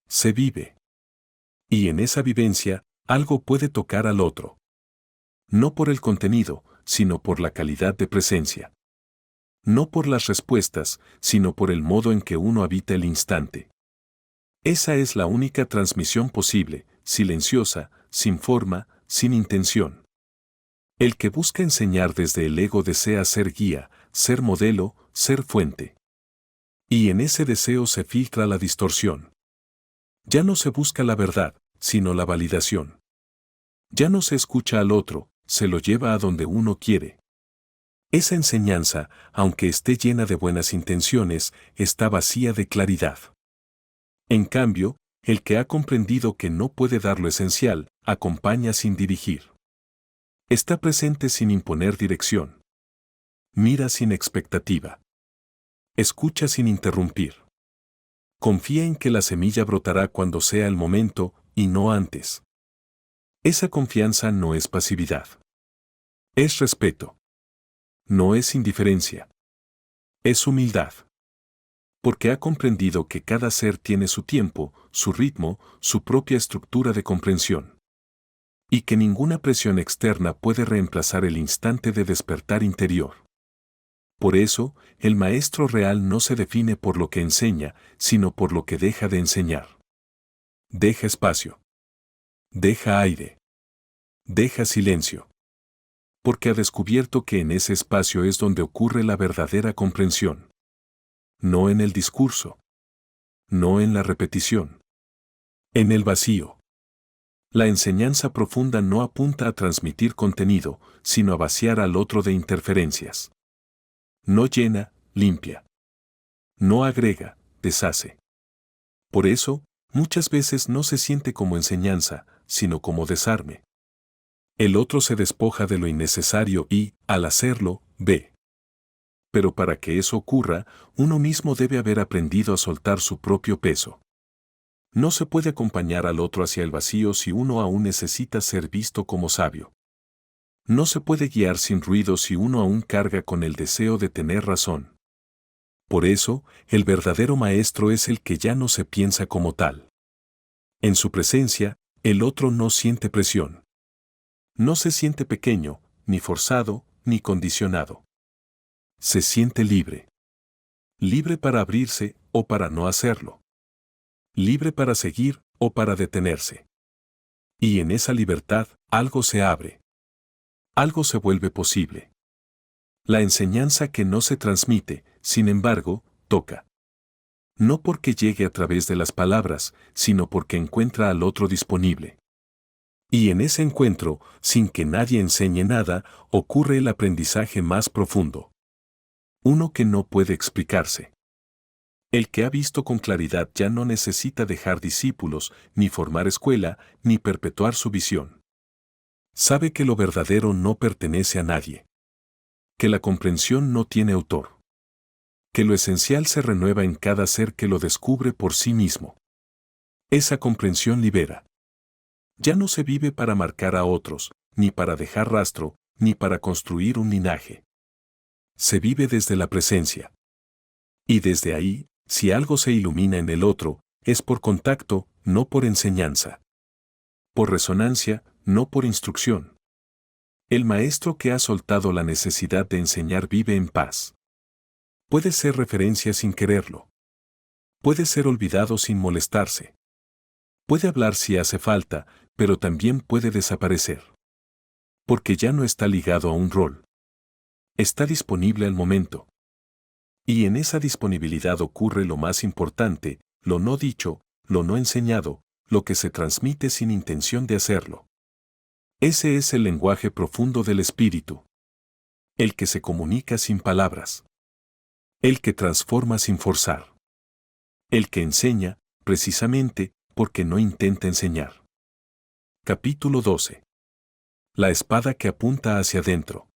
Se vive. Y en esa vivencia, algo puede tocar al otro. No por el contenido, sino por la calidad de presencia. No por las respuestas, sino por el modo en que uno habita el instante. Esa es la única transmisión posible, silenciosa, sin forma, sin intención. El que busca enseñar desde el ego desea ser guía, ser modelo, ser fuente. Y en ese deseo se filtra la distorsión. Ya no se busca la verdad, sino la validación. Ya no se escucha al otro, se lo lleva a donde uno quiere. Esa enseñanza, aunque esté llena de buenas intenciones, está vacía de claridad. En cambio, el que ha comprendido que no puede dar lo esencial, acompaña sin dirigir. Está presente sin imponer dirección. Mira sin expectativa. Escucha sin interrumpir. Confía en que la semilla brotará cuando sea el momento, y no antes. Esa confianza no es pasividad. Es respeto. No es indiferencia. Es humildad. Porque ha comprendido que cada ser tiene su tiempo, su ritmo, su propia estructura de comprensión. Y que ninguna presión externa puede reemplazar el instante de despertar interior. Por eso, el maestro real no se define por lo que enseña, sino por lo que deja de enseñar. Deja espacio. Deja aire. Deja silencio. Porque ha descubierto que en ese espacio es donde ocurre la verdadera comprensión. No en el discurso. No en la repetición. En el vacío. La enseñanza profunda no apunta a transmitir contenido, sino a vaciar al otro de interferencias. No llena, limpia. No agrega, deshace. Por eso, muchas veces no se siente como enseñanza, sino como desarme. El otro se despoja de lo innecesario y, al hacerlo, ve. Pero para que eso ocurra, uno mismo debe haber aprendido a soltar su propio peso. No se puede acompañar al otro hacia el vacío si uno aún necesita ser visto como sabio. No se puede guiar sin ruido si uno aún carga con el deseo de tener razón. Por eso, el verdadero maestro es el que ya no se piensa como tal. En su presencia, el otro no siente presión. No se siente pequeño, ni forzado, ni condicionado. Se siente libre. Libre para abrirse o para no hacerlo. Libre para seguir o para detenerse. Y en esa libertad, algo se abre. Algo se vuelve posible. La enseñanza que no se transmite, sin embargo, toca. No porque llegue a través de las palabras, sino porque encuentra al otro disponible. Y en ese encuentro, sin que nadie enseñe nada, ocurre el aprendizaje más profundo. Uno que no puede explicarse. El que ha visto con claridad ya no necesita dejar discípulos, ni formar escuela, ni perpetuar su visión. Sabe que lo verdadero no pertenece a nadie. Que la comprensión no tiene autor. Que lo esencial se renueva en cada ser que lo descubre por sí mismo. Esa comprensión libera. Ya no se vive para marcar a otros, ni para dejar rastro, ni para construir un linaje. Se vive desde la presencia. Y desde ahí, si algo se ilumina en el otro, es por contacto, no por enseñanza. Por resonancia, no por instrucción. El maestro que ha soltado la necesidad de enseñar vive en paz. Puede ser referencia sin quererlo. Puede ser olvidado sin molestarse. Puede hablar si hace falta, pero también puede desaparecer. Porque ya no está ligado a un rol. Está disponible al momento. Y en esa disponibilidad ocurre lo más importante, lo no dicho, lo no enseñado, lo que se transmite sin intención de hacerlo. Ese es el lenguaje profundo del espíritu. El que se comunica sin palabras. El que transforma sin forzar. El que enseña, precisamente, porque no intenta enseñar. Capítulo 12. La espada que apunta hacia adentro.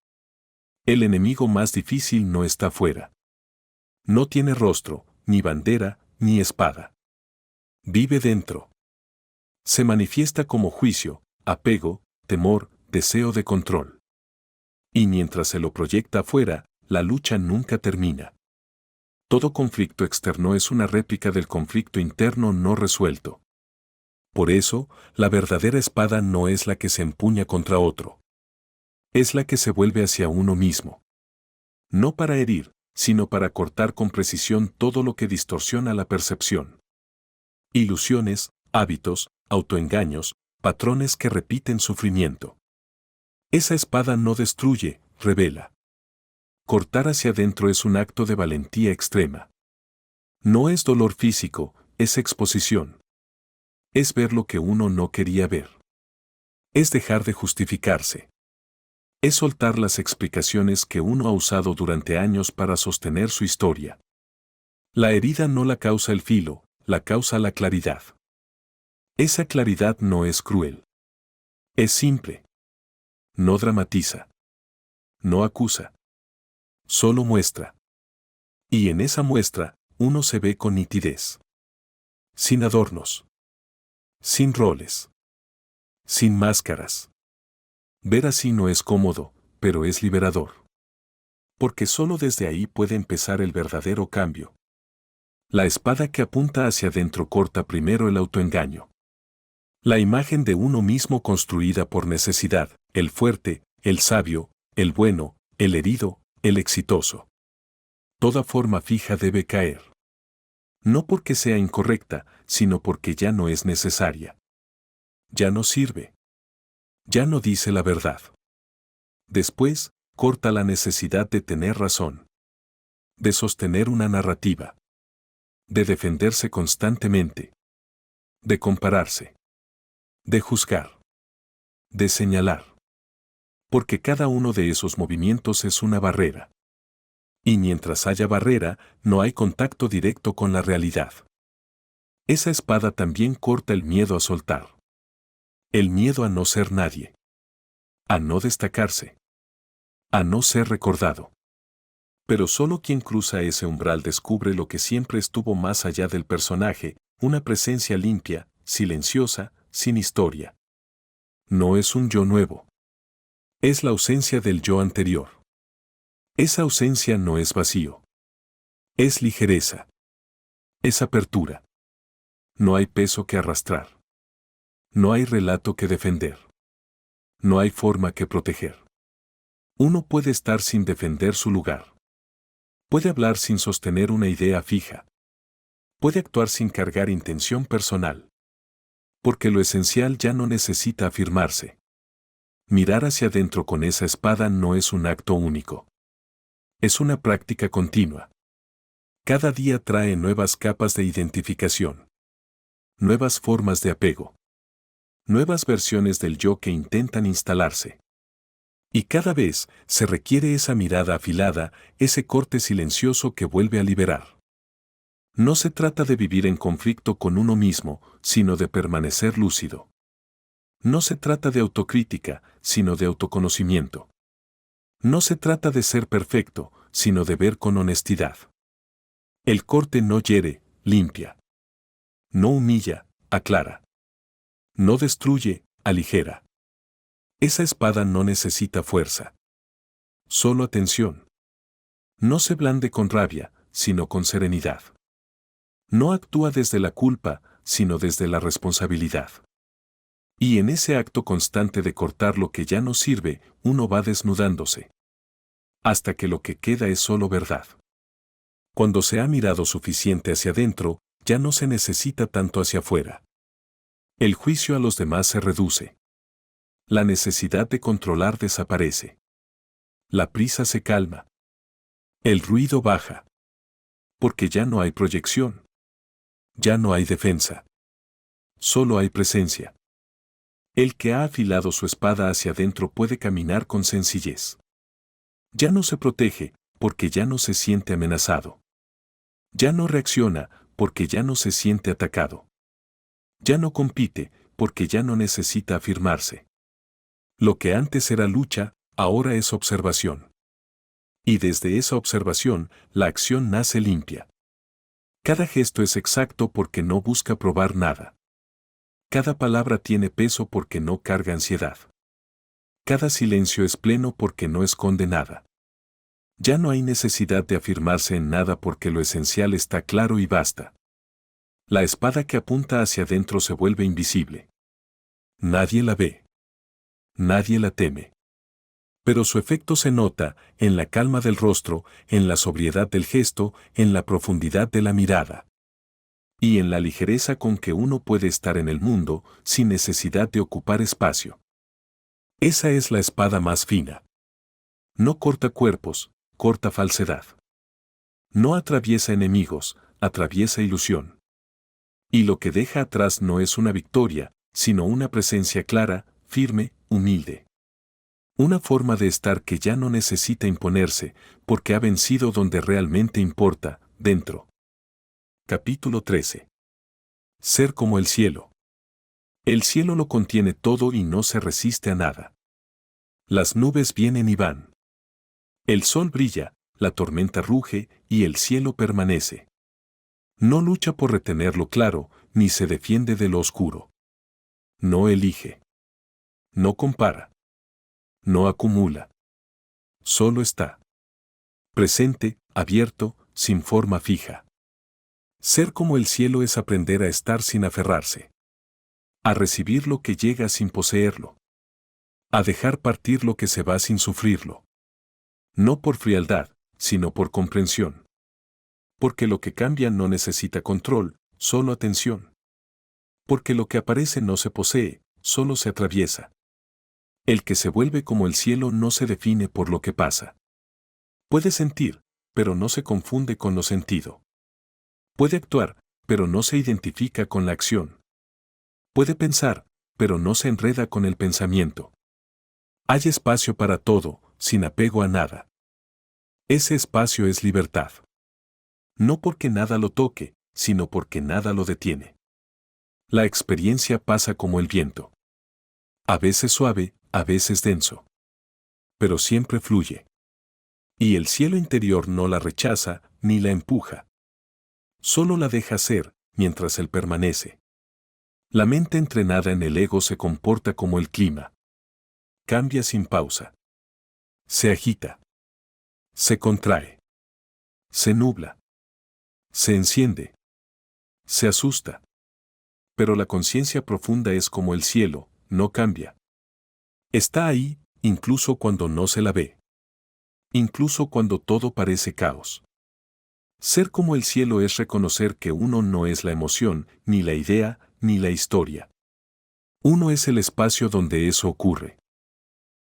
El enemigo más difícil no está fuera. No tiene rostro, ni bandera, ni espada. Vive dentro. Se manifiesta como juicio, apego, temor, deseo de control. Y mientras se lo proyecta afuera, la lucha nunca termina. Todo conflicto externo es una réplica del conflicto interno no resuelto. Por eso, la verdadera espada no es la que se empuña contra otro. Es la que se vuelve hacia uno mismo. No para herir, sino para cortar con precisión todo lo que distorsiona la percepción. Ilusiones, hábitos, autoengaños, patrones que repiten sufrimiento. Esa espada no destruye, revela. Cortar hacia adentro es un acto de valentía extrema. No es dolor físico, es exposición. Es ver lo que uno no quería ver. Es dejar de justificarse. Es soltar las explicaciones que uno ha usado durante años para sostener su historia. La herida no la causa el filo, la causa la claridad. Esa claridad no es cruel. Es simple. No dramatiza. No acusa. Solo muestra. Y en esa muestra, uno se ve con nitidez. Sin adornos. Sin roles. Sin máscaras. Ver así no es cómodo, pero es liberador. Porque solo desde ahí puede empezar el verdadero cambio. La espada que apunta hacia adentro corta primero el autoengaño. La imagen de uno mismo construida por necesidad, el fuerte, el sabio, el bueno, el herido, el exitoso. Toda forma fija debe caer. No porque sea incorrecta, sino porque ya no es necesaria. Ya no sirve. Ya no dice la verdad. Después, corta la necesidad de tener razón. De sostener una narrativa. De defenderse constantemente. De compararse. De juzgar. De señalar. Porque cada uno de esos movimientos es una barrera. Y mientras haya barrera, no hay contacto directo con la realidad. Esa espada también corta el miedo a soltar. El miedo a no ser nadie. A no destacarse. A no ser recordado. Pero solo quien cruza ese umbral descubre lo que siempre estuvo más allá del personaje, una presencia limpia, silenciosa, sin historia. No es un yo nuevo. Es la ausencia del yo anterior. Esa ausencia no es vacío. Es ligereza. Es apertura. No hay peso que arrastrar. No hay relato que defender. No hay forma que proteger. Uno puede estar sin defender su lugar. Puede hablar sin sostener una idea fija. Puede actuar sin cargar intención personal. Porque lo esencial ya no necesita afirmarse. Mirar hacia adentro con esa espada no es un acto único. Es una práctica continua. Cada día trae nuevas capas de identificación. Nuevas formas de apego. Nuevas versiones del yo que intentan instalarse. Y cada vez se requiere esa mirada afilada, ese corte silencioso que vuelve a liberar. No se trata de vivir en conflicto con uno mismo, sino de permanecer lúcido. No se trata de autocrítica, sino de autoconocimiento. No se trata de ser perfecto, sino de ver con honestidad. El corte no hiere, limpia. No humilla, aclara. No destruye, aligera. Esa espada no necesita fuerza. Solo atención. No se blande con rabia, sino con serenidad. No actúa desde la culpa, sino desde la responsabilidad. Y en ese acto constante de cortar lo que ya no sirve, uno va desnudándose. Hasta que lo que queda es solo verdad. Cuando se ha mirado suficiente hacia adentro, ya no se necesita tanto hacia afuera. El juicio a los demás se reduce. La necesidad de controlar desaparece. La prisa se calma. El ruido baja. Porque ya no hay proyección. Ya no hay defensa. Solo hay presencia. El que ha afilado su espada hacia adentro puede caminar con sencillez. Ya no se protege, porque ya no se siente amenazado. Ya no reacciona, porque ya no se siente atacado. Ya no compite, porque ya no necesita afirmarse. Lo que antes era lucha, ahora es observación. Y desde esa observación, la acción nace limpia. Cada gesto es exacto porque no busca probar nada. Cada palabra tiene peso porque no carga ansiedad. Cada silencio es pleno porque no esconde nada. Ya no hay necesidad de afirmarse en nada porque lo esencial está claro y basta. La espada que apunta hacia adentro se vuelve invisible. Nadie la ve. Nadie la teme. Pero su efecto se nota en la calma del rostro, en la sobriedad del gesto, en la profundidad de la mirada. Y en la ligereza con que uno puede estar en el mundo sin necesidad de ocupar espacio. Esa es la espada más fina. No corta cuerpos, corta falsedad. No atraviesa enemigos, atraviesa ilusión. Y lo que deja atrás no es una victoria, sino una presencia clara, firme, humilde. Una forma de estar que ya no necesita imponerse, porque ha vencido donde realmente importa, dentro. Capítulo 13. Ser como el cielo. El cielo lo contiene todo y no se resiste a nada. Las nubes vienen y van. El sol brilla, la tormenta ruge y el cielo permanece. No lucha por retenerlo claro, ni se defiende de lo oscuro. No elige. No compara. No acumula. Solo está. Presente, abierto, sin forma fija. Ser como el cielo es aprender a estar sin aferrarse. A recibir lo que llega sin poseerlo. A dejar partir lo que se va sin sufrirlo. No por frialdad, sino por comprensión. Porque lo que cambia no necesita control, solo atención. Porque lo que aparece no se posee, solo se atraviesa. El que se vuelve como el cielo no se define por lo que pasa. Puede sentir, pero no se confunde con lo sentido. Puede actuar, pero no se identifica con la acción. Puede pensar, pero no se enreda con el pensamiento. Hay espacio para todo, sin apego a nada. Ese espacio es libertad. No porque nada lo toque, sino porque nada lo detiene. La experiencia pasa como el viento. A veces suave, a veces denso. Pero siempre fluye. Y el cielo interior no la rechaza, ni la empuja. Solo la deja ser, mientras él permanece. La mente entrenada en el ego se comporta como el clima. Cambia sin pausa. Se agita. Se contrae. Se nubla. Se enciende. Se asusta. Pero la conciencia profunda es como el cielo, no cambia. Está ahí, incluso cuando no se la ve. Incluso cuando todo parece caos. Ser como el cielo es reconocer que uno no es la emoción, ni la idea, ni la historia. Uno es el espacio donde eso ocurre.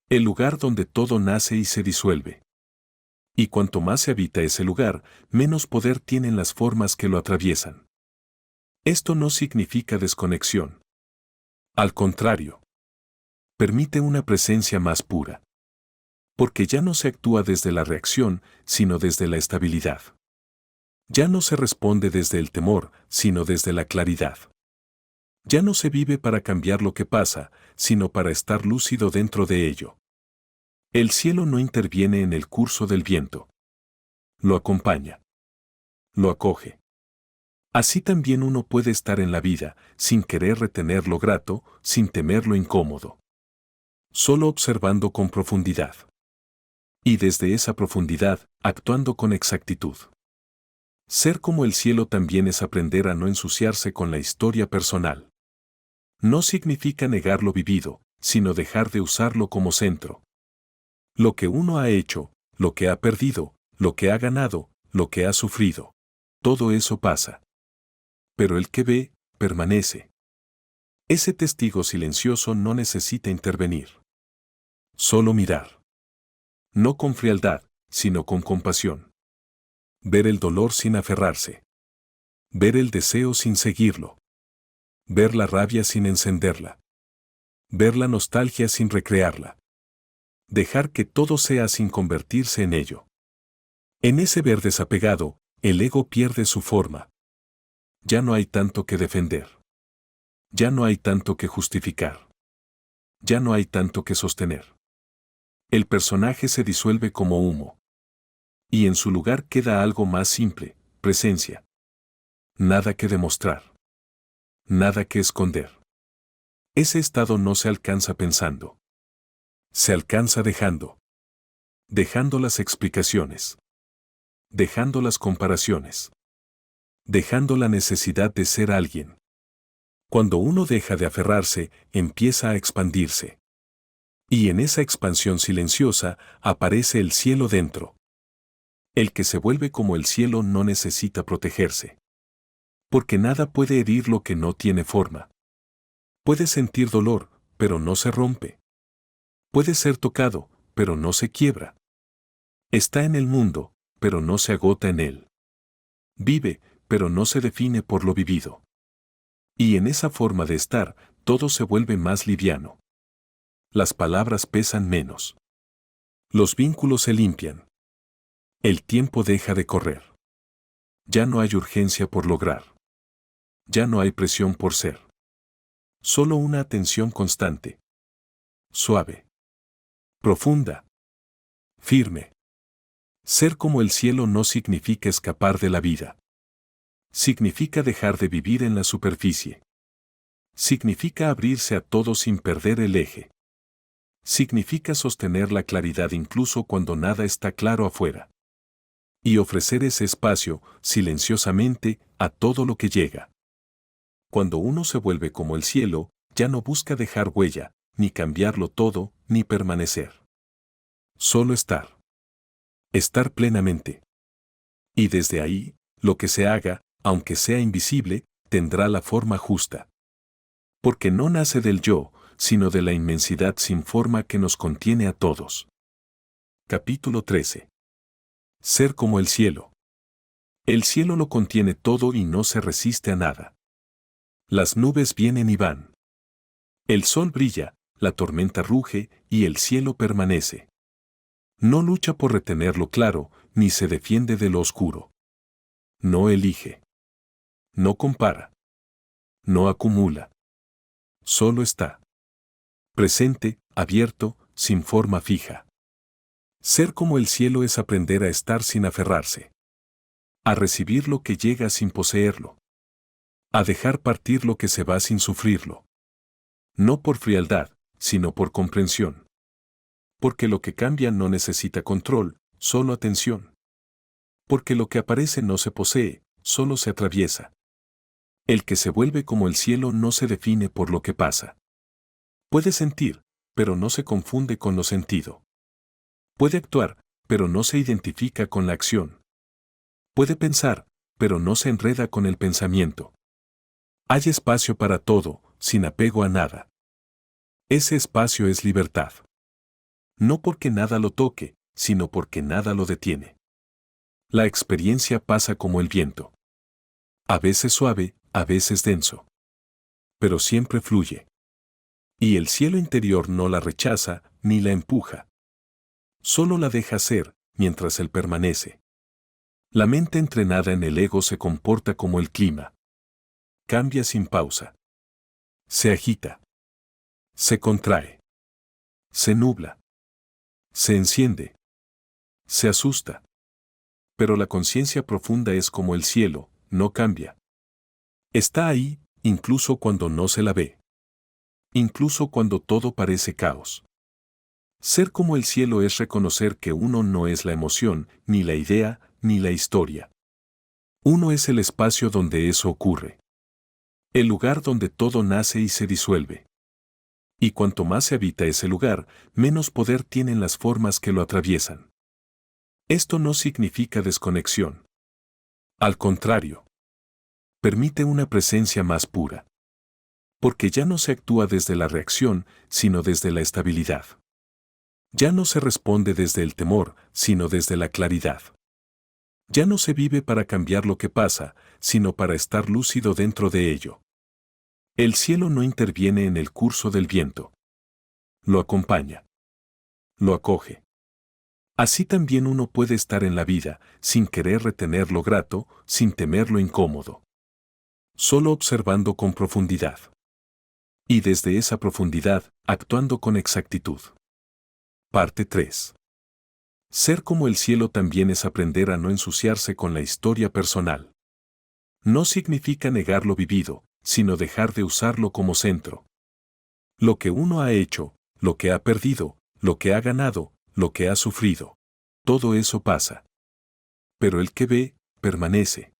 El lugar donde todo nace y se disuelve. Y cuanto más se habita ese lugar, menos poder tienen las formas que lo atraviesan. Esto no significa desconexión. Al contrario. Permite una presencia más pura. Porque ya no se actúa desde la reacción, sino desde la estabilidad. Ya no se responde desde el temor, sino desde la claridad. Ya no se vive para cambiar lo que pasa, sino para estar lúcido dentro de ello. El cielo no interviene en el curso del viento. Lo acompaña. Lo acoge. Así también uno puede estar en la vida, sin querer retener lo grato, sin temer lo incómodo. Solo observando con profundidad. Y desde esa profundidad, actuando con exactitud. Ser como el cielo también es aprender a no ensuciarse con la historia personal. No significa negar lo vivido, sino dejar de usarlo como centro. Lo que uno ha hecho, lo que ha perdido, lo que ha ganado, lo que ha sufrido. Todo eso pasa. Pero el que ve, permanece. Ese testigo silencioso no necesita intervenir. Solo mirar. No con frialdad, sino con compasión. Ver el dolor sin aferrarse. Ver el deseo sin seguirlo. Ver la rabia sin encenderla. Ver la nostalgia sin recrearla. Dejar que todo sea sin convertirse en ello. En ese ver desapegado, el ego pierde su forma. Ya no hay tanto que defender. Ya no hay tanto que justificar. Ya no hay tanto que sostener. El personaje se disuelve como humo. Y en su lugar queda algo más simple, presencia. Nada que demostrar. Nada que esconder. Ese estado no se alcanza pensando. Se alcanza dejando. Dejando las explicaciones. Dejando las comparaciones. Dejando la necesidad de ser alguien. Cuando uno deja de aferrarse, empieza a expandirse. Y en esa expansión silenciosa aparece el cielo dentro. El que se vuelve como el cielo no necesita protegerse. Porque nada puede herir lo que no tiene forma. Puede sentir dolor, pero no se rompe. Puede ser tocado, pero no se quiebra. Está en el mundo, pero no se agota en él. Vive, pero no se define por lo vivido. Y en esa forma de estar, todo se vuelve más liviano. Las palabras pesan menos. Los vínculos se limpian. El tiempo deja de correr. Ya no hay urgencia por lograr. Ya no hay presión por ser. Solo una atención constante. Suave. Profunda. Firme. Ser como el cielo no significa escapar de la vida. Significa dejar de vivir en la superficie. Significa abrirse a todo sin perder el eje. Significa sostener la claridad incluso cuando nada está claro afuera. y ofrecer ese espacio, silenciosamente, a todo lo que llega. Cuando uno se vuelve como el cielo, ya no busca dejar huella, ni cambiarlo todo, ni permanecer. Solo estar. Estar plenamente. Y desde ahí, lo que se haga, aunque sea invisible, tendrá la forma justa. Porque no nace del yo, sino de la inmensidad sin forma que nos contiene a todos. Capítulo 13. Ser como el cielo. El cielo lo contiene todo y no se resiste a nada. Las nubes vienen y van. El sol brilla, la tormenta ruge y el cielo permanece. No lucha por retenerlo claro, ni se defiende de lo oscuro. No elige. No compara. No acumula. Solo está. Presente, abierto, sin forma fija. Ser como el cielo es aprender a estar sin aferrarse. A recibir lo que llega sin poseerlo. A dejar partir lo que se va sin sufrirlo. No por frialdad, sino por comprensión. Porque lo que cambia no necesita control, solo atención. Porque lo que aparece no se posee, solo se atraviesa. El que se vuelve como el cielo no se define por lo que pasa. Puede sentir, pero no se confunde con lo sentido. Puede actuar, pero no se identifica con la acción. Puede pensar, pero no se enreda con el pensamiento. Hay espacio para todo, sin apego a nada. Ese espacio es libertad. No porque nada lo toque, sino porque nada lo detiene. La experiencia pasa como el viento. A veces suave, a veces denso. Pero siempre fluye. Y el cielo interior no la rechaza, ni la empuja. Solo la deja ser, mientras él permanece. La mente entrenada en el ego se comporta como el clima. Cambia sin pausa. Se agita. Se contrae. Se nubla. Se enciende. Se asusta. Pero la conciencia profunda es como el cielo, no cambia. Está ahí, incluso cuando no se la ve. Incluso cuando todo parece caos. Ser como el cielo es reconocer que uno no es la emoción, ni la idea, ni la historia. Uno es el espacio donde eso ocurre. El lugar donde todo nace y se disuelve. Y cuanto más se habita ese lugar, menos poder tienen las formas que lo atraviesan. Esto no significa desconexión. Al contrario. Permite una presencia más pura. Porque ya no se actúa desde la reacción, sino desde la estabilidad. Ya no se responde desde el temor, sino desde la claridad. Ya no se vive para cambiar lo que pasa, sino para estar lúcido dentro de ello. El cielo no interviene en el curso del viento. Lo acompaña. Lo acoge. Así también uno puede estar en la vida, sin querer retener lo grato, sin temer lo incómodo. Solo observando con profundidad. Y desde esa profundidad, actuando con exactitud. Parte 3. Ser como el cielo también es aprender a no ensuciarse con la historia personal. No significa negar lo vivido, sino dejar de usarlo como centro. Lo que uno ha hecho, lo que ha perdido, lo que ha ganado, lo que ha sufrido. Todo eso pasa. Pero el que ve, permanece.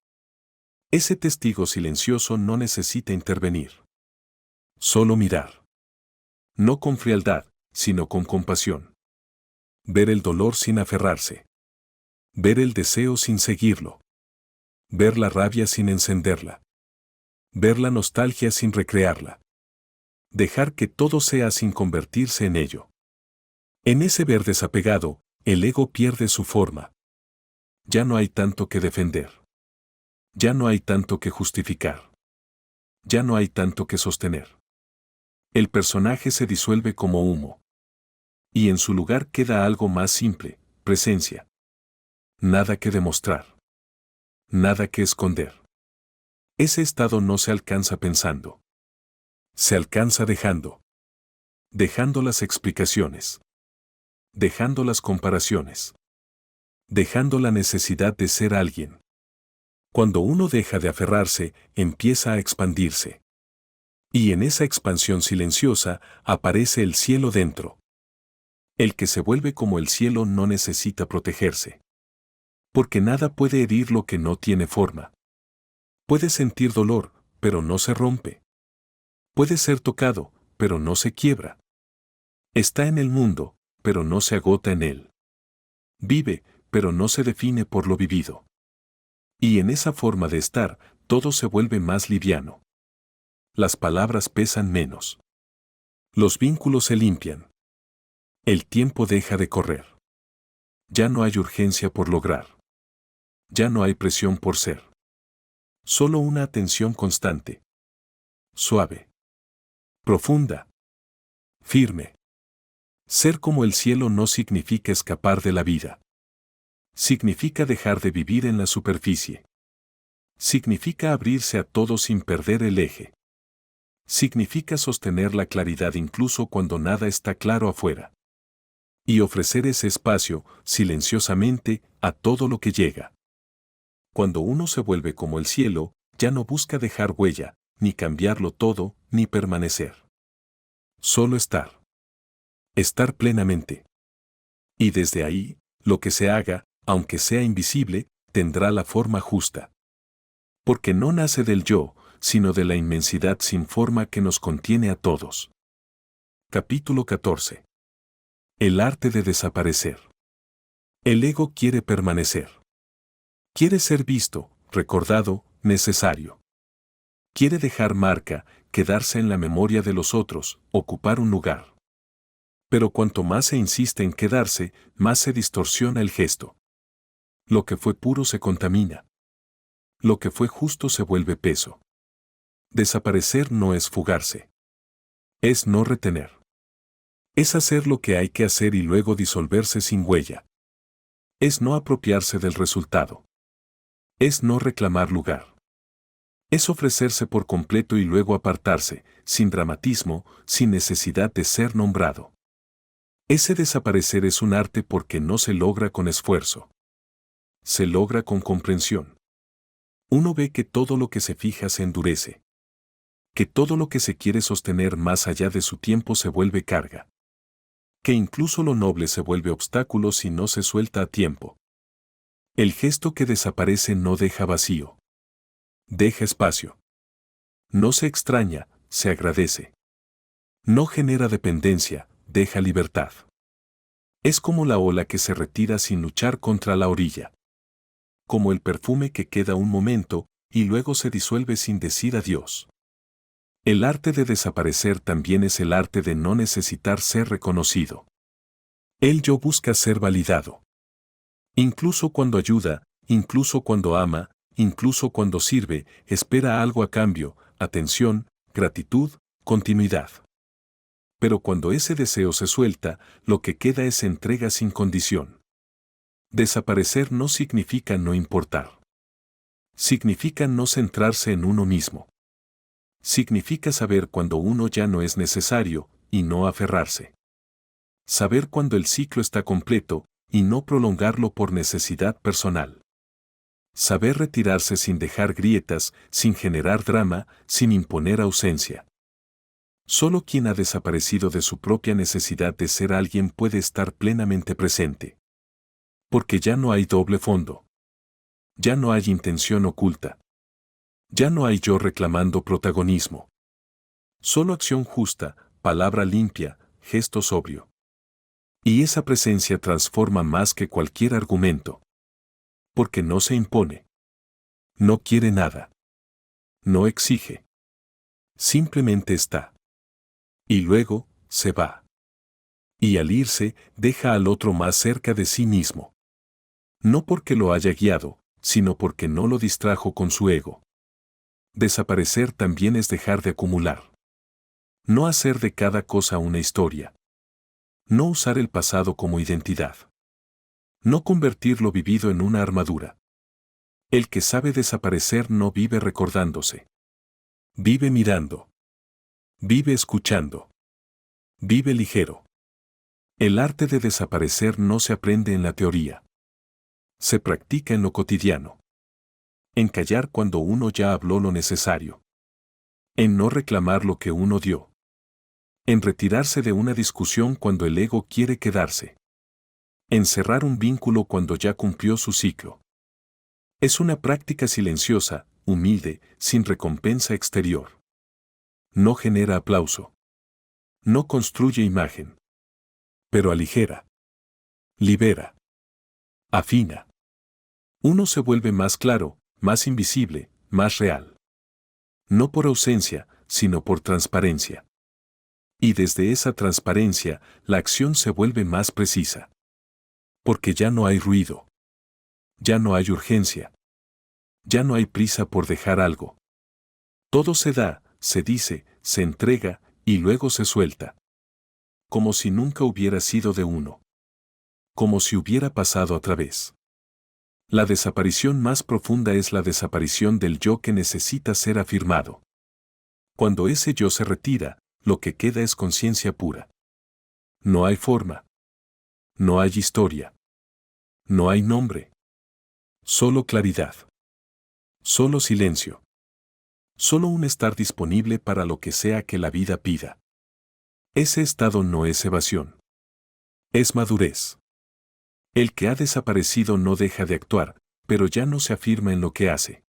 Ese testigo silencioso no necesita intervenir. Solo mirar. No con frialdad, sino con compasión. Ver el dolor sin aferrarse. Ver el deseo sin seguirlo. Ver la rabia sin encenderla. Ver la nostalgia sin recrearla. Dejar que todo sea sin convertirse en ello. En ese ver desapegado, el ego pierde su forma. Ya no hay tanto que defender. Ya no hay tanto que justificar. Ya no hay tanto que sostener. El personaje se disuelve como humo. Y en su lugar queda algo más simple, presencia. Nada que demostrar. Nada que esconder. Ese estado no se alcanza pensando. Se alcanza dejando. Dejando las explicaciones. Dejando las comparaciones. Dejando la necesidad de ser alguien. Cuando uno deja de aferrarse, empieza a expandirse. Y en esa expansión silenciosa, aparece el cielo dentro. El que se vuelve como el cielo no necesita protegerse. Porque nada puede herir lo que no tiene forma. Puede sentir dolor, pero no se rompe. Puede ser tocado, pero no se quiebra. Está en el mundo, pero no se agota en él. Vive, pero no se define por lo vivido. Y en esa forma de estar, todo se vuelve más liviano. Las palabras pesan menos. Los vínculos se limpian. El tiempo deja de correr. Ya no hay urgencia por lograr. Ya no hay presión por ser. Solo una atención constante. Suave. Profunda. Firme. Ser como el cielo no significa escapar de la vida. Significa dejar de vivir en la superficie. Significa abrirse a todo sin perder el eje. Significa sostener la claridad incluso cuando nada está claro afuera. Y ofrecer ese espacio, silenciosamente, a todo lo que llega. Cuando uno se vuelve como el cielo, ya no busca dejar huella, ni cambiarlo todo, ni permanecer. Solo estar. Estar plenamente. Y desde ahí, lo que se haga, aunque sea invisible, tendrá la forma justa. Porque no nace del yo, sino de la inmensidad sin forma que nos contiene a todos. Capítulo 14. El arte de desaparecer. El ego quiere permanecer. Quiere ser visto, recordado, necesario. Quiere dejar marca, quedarse en la memoria de los otros, ocupar un lugar. Pero cuanto más se insiste en quedarse, más se distorsiona el gesto. Lo que fue puro se contamina. Lo que fue justo se vuelve peso. Desaparecer no es fugarse. Es no retener. Es hacer lo que hay que hacer y luego disolverse sin huella. Es no apropiarse del resultado. Es no reclamar lugar. Es ofrecerse por completo y luego apartarse, sin dramatismo, sin necesidad de ser nombrado. Ese desaparecer es un arte porque no se logra con esfuerzo. Se logra con comprensión. Uno ve que todo lo que se fija se endurece. Que todo lo que se quiere sostener más allá de su tiempo se vuelve carga. Que incluso lo noble se vuelve obstáculo si no se suelta a tiempo. El gesto que desaparece no deja vacío. Deja espacio. No se extraña, se agradece. No genera dependencia, deja libertad. Es como la ola que se retira sin luchar contra la orilla. Como el perfume que queda un momento y luego se disuelve sin decir adiós. El arte de desaparecer también es el arte de no necesitar ser reconocido. El yo busca ser validado. Incluso cuando ayuda, incluso cuando ama, incluso cuando sirve, espera algo a cambio, atención, gratitud, continuidad. Pero cuando ese deseo se suelta, lo que queda es entrega sin condición. Desaparecer no significa no importar. Significa no centrarse en uno mismo. Significa saber cuando uno ya no es necesario, y no aferrarse. Saber cuando el ciclo está completo, y no prolongarlo por necesidad personal. Saber retirarse sin dejar grietas, sin generar drama, sin imponer ausencia. Solo quien ha desaparecido de su propia necesidad de ser alguien puede estar plenamente presente. Porque ya no hay doble fondo. Ya no hay intención oculta. Ya no hay yo reclamando protagonismo. Solo acción justa, palabra limpia, gesto sobrio. Y esa presencia transforma más que cualquier argumento. Porque no se impone. No quiere nada. No exige. Simplemente está. Y luego, se va. Y al irse, deja al otro más cerca de sí mismo. No porque lo haya guiado, sino porque no lo distrajo con su ego. Desaparecer también es dejar de acumular. No hacer de cada cosa una historia. No usar el pasado como identidad. No convertir lo vivido en una armadura. El que sabe desaparecer no vive recordándose. Vive mirando. Vive escuchando. Vive ligero. El arte de desaparecer no se aprende en la teoría. Se practica en lo cotidiano. En callar cuando uno ya habló lo necesario. En no reclamar lo que uno dio. En retirarse de una discusión cuando el ego quiere quedarse. En cerrar un vínculo cuando ya cumplió su ciclo. Es una práctica silenciosa, humilde, sin recompensa exterior. No genera aplauso. No construye imagen. Pero aligera. Libera. Afina. Uno se vuelve más claro, más invisible, más real. No por ausencia, sino por transparencia. Y desde esa transparencia, la acción se vuelve más precisa. Porque ya no hay ruido. Ya no hay urgencia. Ya no hay prisa por dejar algo. Todo se da, se dice, se entrega, y luego se suelta. Como si nunca hubiera sido de uno. Como si hubiera pasado otra vez. La desaparición más profunda es la desaparición del yo que necesita ser afirmado. Cuando ese yo se retira, lo que queda es conciencia pura. No hay forma. No hay historia. No hay nombre. Solo claridad. Solo silencio. Solo un estar disponible para lo que sea que la vida pida. Ese estado no es evasión. Es madurez. El que ha desaparecido no deja de actuar, pero ya no se afirma en lo que hace.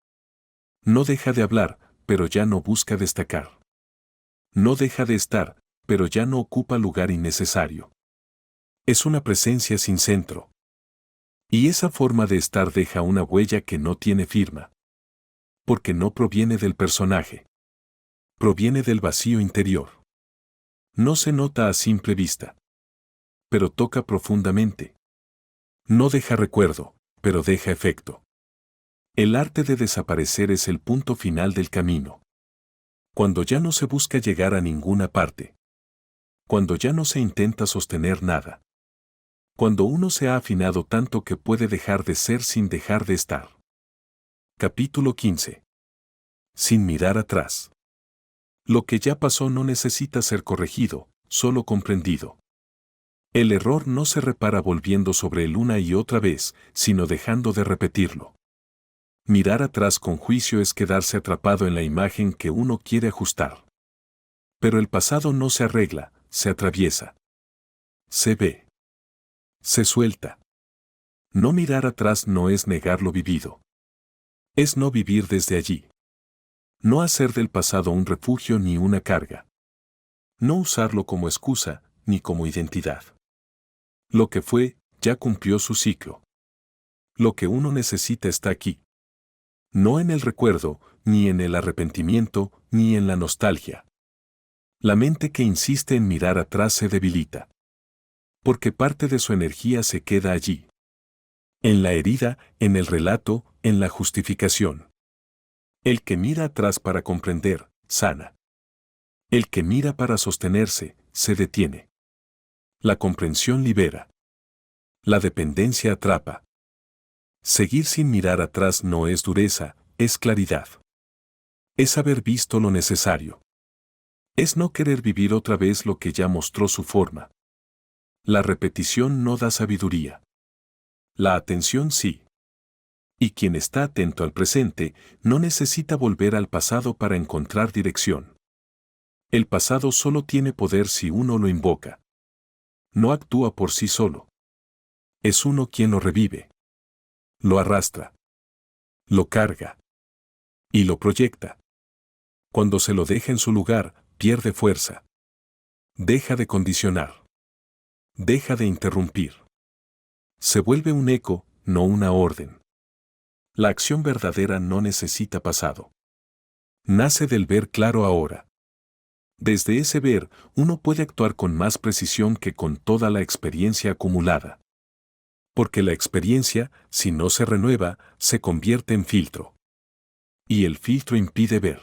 No deja de hablar, pero ya no busca destacar. No deja de estar, pero ya no ocupa lugar innecesario. Es una presencia sin centro. Y esa forma de estar deja una huella que no tiene firma. Porque no proviene del personaje. Proviene del vacío interior. No se nota a simple vista. Pero toca profundamente. No deja recuerdo, pero deja efecto. El arte de desaparecer es el punto final del camino. Cuando ya no se busca llegar a ninguna parte. Cuando ya no se intenta sostener nada. Cuando uno se ha afinado tanto que puede dejar de ser sin dejar de estar. Capítulo 15. Sin mirar atrás. Lo que ya pasó no necesita ser corregido, solo comprendido. El error no se repara volviendo sobre él una y otra vez, sino dejando de repetirlo. Mirar atrás con juicio es quedarse atrapado en la imagen que uno quiere ajustar. Pero el pasado no se arregla, se atraviesa. Se ve. Se suelta. No mirar atrás no es negar lo vivido. Es no vivir desde allí. No hacer del pasado un refugio ni una carga. No usarlo como excusa, ni como identidad. Lo que fue, ya cumplió su ciclo. Lo que uno necesita está aquí. No en el recuerdo, ni en el arrepentimiento, ni en la nostalgia. La mente que insiste en mirar atrás se debilita. Porque parte de su energía se queda allí. En la herida, en el relato, en la justificación. El que mira atrás para comprender, sana. El que mira para sostenerse, se detiene. La comprensión libera. La dependencia atrapa. Seguir sin mirar atrás no es dureza, es claridad. Es haber visto lo necesario. Es no querer vivir otra vez lo que ya mostró su forma. La repetición no da sabiduría. La atención sí. Y quien está atento al presente no necesita volver al pasado para encontrar dirección. El pasado solo tiene poder si uno lo invoca. No actúa por sí solo. Es uno quien lo revive. Lo arrastra. Lo carga. Y lo proyecta. Cuando se lo deja en su lugar, pierde fuerza. Deja de condicionar. Deja de interrumpir. Se vuelve un eco, no una orden. La acción verdadera no necesita pasado. Nace del ver claro ahora. Desde ese ver, uno puede actuar con más precisión que con toda la experiencia acumulada. Porque la experiencia, si no se renueva, se convierte en filtro. Y el filtro impide ver.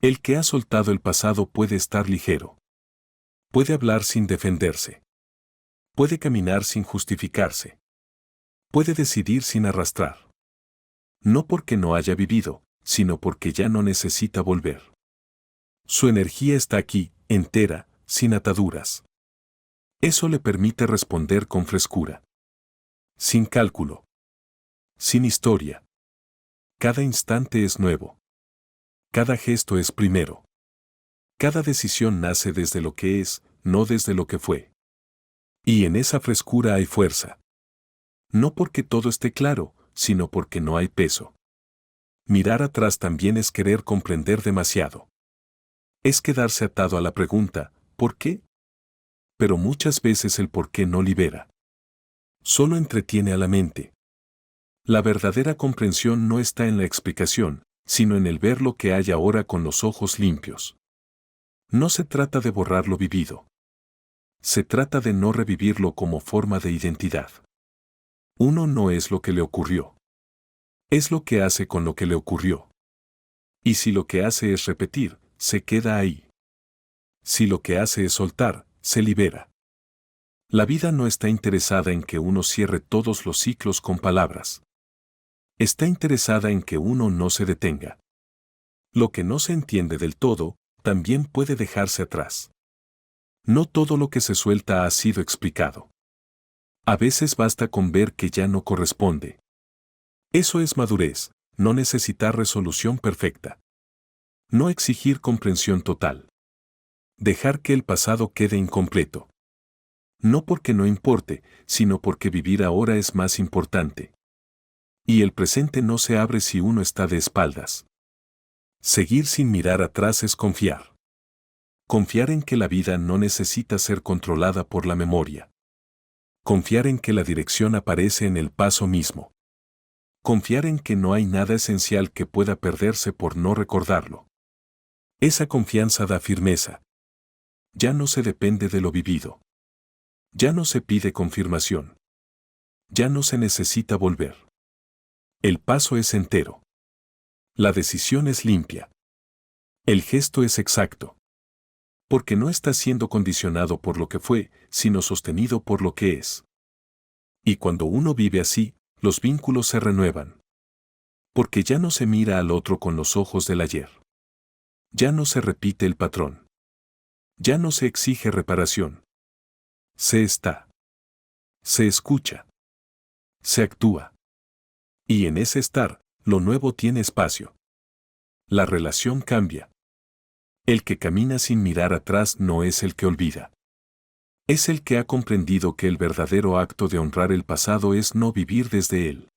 El que ha soltado el pasado puede estar ligero. Puede hablar sin defenderse. Puede caminar sin justificarse. Puede decidir sin arrastrar. No porque no haya vivido, sino porque ya no necesita volver. Su energía está aquí, entera, sin ataduras. Eso le permite responder con frescura. Sin cálculo. Sin historia. Cada instante es nuevo. Cada gesto es primero. Cada decisión nace desde lo que es, no desde lo que fue. Y en esa frescura hay fuerza. No porque todo esté claro, sino porque no hay peso. Mirar atrás también es querer comprender demasiado. Es quedarse atado a la pregunta, ¿por qué? Pero muchas veces el por qué no libera. Solo entretiene a la mente. La verdadera comprensión no está en la explicación, sino en el ver lo que hay ahora con los ojos limpios. No se trata de borrar lo vivido. Se trata de no revivirlo como forma de identidad. Uno no es lo que le ocurrió. Es lo que hace con lo que le ocurrió. Y si lo que hace es repetir, se queda ahí. Si lo que hace es soltar, se libera. La vida no está interesada en que uno cierre todos los ciclos con palabras. Está interesada en que uno no se detenga. Lo que no se entiende del todo, también puede dejarse atrás. No todo lo que se suelta ha sido explicado. A veces basta con ver que ya no corresponde. Eso es madurez, no necesitar resolución perfecta. No exigir comprensión total. Dejar que el pasado quede incompleto. No porque no importe, sino porque vivir ahora es más importante. Y el presente no se abre si uno está de espaldas. Seguir sin mirar atrás es confiar. Confiar en que la vida no necesita ser controlada por la memoria. Confiar en que la dirección aparece en el paso mismo. Confiar en que no hay nada esencial que pueda perderse por no recordarlo. Esa confianza da firmeza. Ya no se depende de lo vivido. Ya no se pide confirmación. Ya no se necesita volver. El paso es entero. La decisión es limpia. El gesto es exacto. Porque no está siendo condicionado por lo que fue, sino sostenido por lo que es. Y cuando uno vive así, los vínculos se renuevan. Porque ya no se mira al otro con los ojos del ayer. Ya no se repite el patrón. Ya no se exige reparación. Se está. Se escucha. Se actúa. Y en ese estar, lo nuevo tiene espacio. La relación cambia. El que camina sin mirar atrás no es el que olvida. Es el que ha comprendido que el verdadero acto de honrar el pasado es no vivir desde él.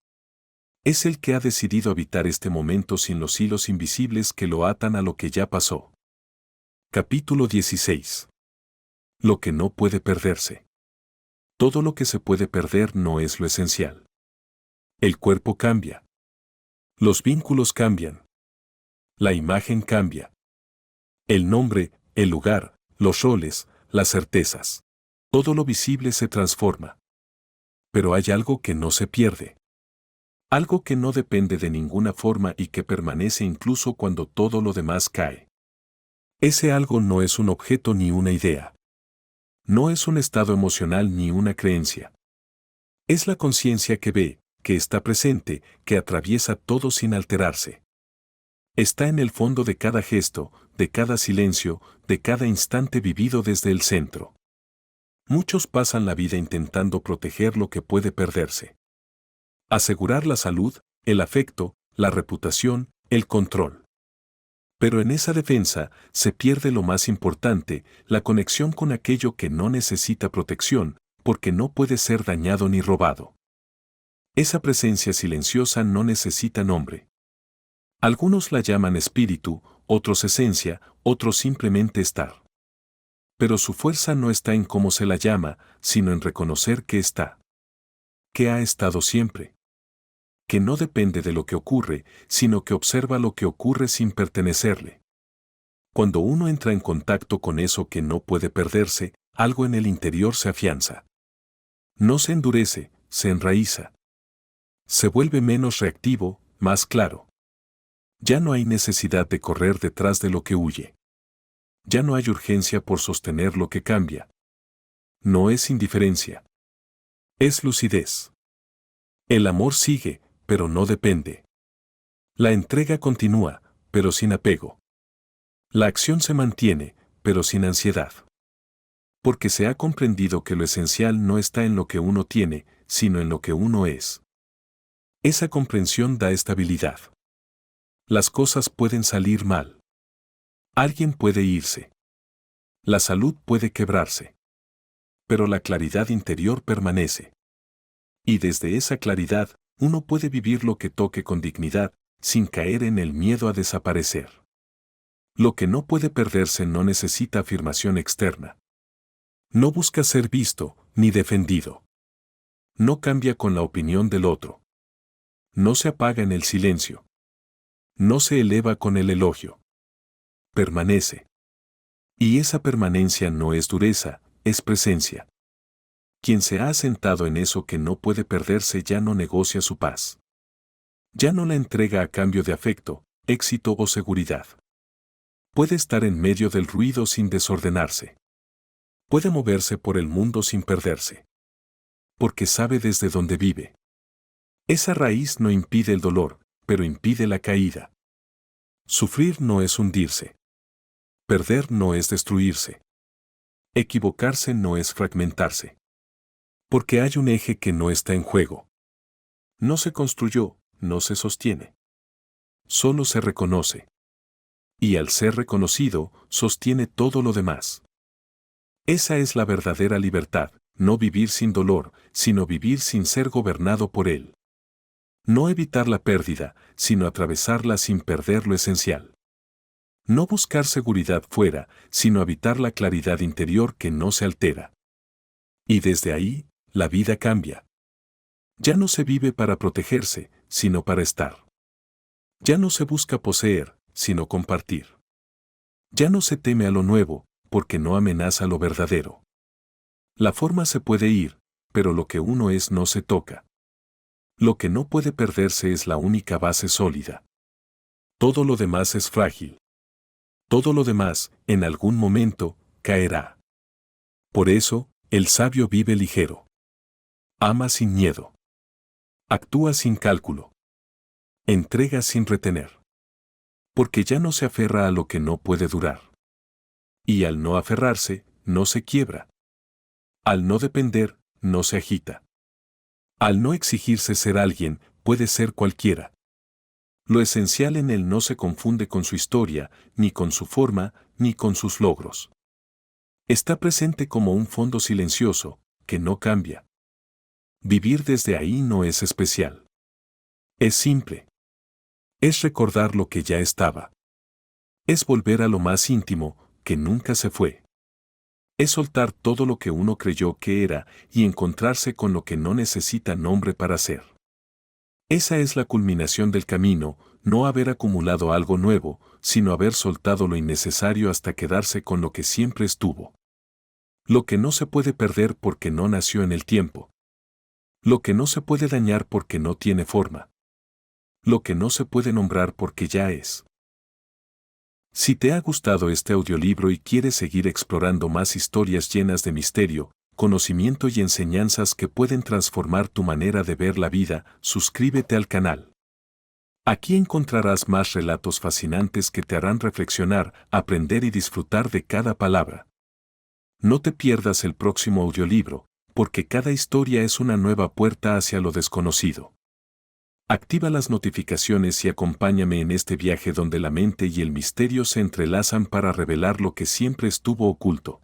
Es el que ha decidido habitar este momento sin los hilos invisibles que lo atan a lo que ya pasó. Capítulo 16. Lo que no puede perderse. Todo lo que se puede perder no es lo esencial. El cuerpo cambia. Los vínculos cambian. La imagen cambia. El nombre, el lugar, los roles, las certezas. Todo lo visible se transforma. Pero hay algo que no se pierde. Algo que no depende de ninguna forma y que permanece incluso cuando todo lo demás cae. Ese algo no es un objeto ni una idea. No es un estado emocional ni una creencia. Es la conciencia que ve, que está presente, que atraviesa todo sin alterarse. Está en el fondo de cada gesto, de cada silencio, de cada instante vivido desde el centro. Muchos pasan la vida intentando proteger lo que puede perderse. Asegurar la salud, el afecto, la reputación, el control. Pero en esa defensa se pierde lo más importante, la conexión con aquello que no necesita protección, porque no puede ser dañado ni robado. Esa presencia silenciosa no necesita nombre. Algunos la llaman espíritu, otros esencia, otros simplemente estar. Pero su fuerza no está en cómo se la llama, sino en reconocer que está. Que ha estado siempre. Que no depende de lo que ocurre, sino que observa lo que ocurre sin pertenecerle. Cuando uno entra en contacto con eso que no puede perderse, algo en el interior se afianza. No se endurece, se enraiza. Se vuelve menos reactivo, más claro. Ya no hay necesidad de correr detrás de lo que huye. Ya no hay urgencia por sostener lo que cambia. No es indiferencia. Es lucidez. El amor sigue, pero no depende. La entrega continúa, pero sin apego. La acción se mantiene, pero sin ansiedad. Porque se ha comprendido que lo esencial no está en lo que uno tiene, sino en lo que uno es. Esa comprensión da estabilidad. Las cosas pueden salir mal. Alguien puede irse. La salud puede quebrarse. Pero la claridad interior permanece. Y desde esa claridad, uno puede vivir lo que toque con dignidad, sin caer en el miedo a desaparecer. Lo que no puede perderse no necesita afirmación externa. No busca ser visto, ni defendido. No cambia con la opinión del otro. No se apaga en el silencio. No se eleva con el elogio. Permanece. Y esa permanencia no es dureza, es presencia. Quien se ha asentado en eso que no puede perderse ya no negocia su paz. Ya no la entrega a cambio de afecto, éxito o seguridad. Puede estar en medio del ruido sin desordenarse. Puede moverse por el mundo sin perderse. Porque sabe desde dónde vive. Esa raíz no impide el dolor, pero impide la caída. Sufrir no es hundirse. Perder no es destruirse. Equivocarse no es fragmentarse. Porque hay un eje que no está en juego. No se construyó, no se sostiene. Solo se reconoce. Y al ser reconocido, sostiene todo lo demás. Esa es la verdadera libertad, no vivir sin dolor, sino vivir sin ser gobernado por él. No evitar la pérdida, sino atravesarla sin perder lo esencial. No buscar seguridad fuera, sino habitar la claridad interior que no se altera. Y desde ahí, la vida cambia. Ya no se vive para protegerse, sino para estar. Ya no se busca poseer, sino compartir. Ya no se teme a lo nuevo, porque no amenaza lo verdadero. La forma se puede ir, pero lo que uno es no se toca. Lo que no puede perderse es la única base sólida. Todo lo demás es frágil. Todo lo demás, en algún momento, caerá. Por eso, el sabio vive ligero. Ama sin miedo. Actúa sin cálculo. Entrega sin retener. Porque ya no se aferra a lo que no puede durar. Y al no aferrarse, no se quiebra. Al no depender, no se agita. Al no exigirse ser alguien, puede ser cualquiera. Lo esencial en él no se confunde con su historia, ni con su forma, ni con sus logros. Está presente como un fondo silencioso, que no cambia. Vivir desde ahí no es especial. Es simple. Es recordar lo que ya estaba. Es volver a lo más íntimo, que nunca se fue. Es soltar todo lo que uno creyó que era y encontrarse con lo que no necesita nombre para ser. Esa es la culminación del camino, no haber acumulado algo nuevo, sino haber soltado lo innecesario hasta quedarse con lo que siempre estuvo. Lo que no se puede perder porque no nació en el tiempo. Lo que no se puede dañar porque no tiene forma. Lo que no se puede nombrar porque ya es. Si te ha gustado este audiolibro y quieres seguir explorando más historias llenas de misterio, conocimiento y enseñanzas que pueden transformar tu manera de ver la vida, suscríbete al canal. Aquí encontrarás más relatos fascinantes que te harán reflexionar, aprender y disfrutar de cada palabra. No te pierdas el próximo audiolibro, porque cada historia es una nueva puerta hacia lo desconocido. Activa las notificaciones y acompáñame en este viaje donde la mente y el misterio se entrelazan para revelar lo que siempre estuvo oculto.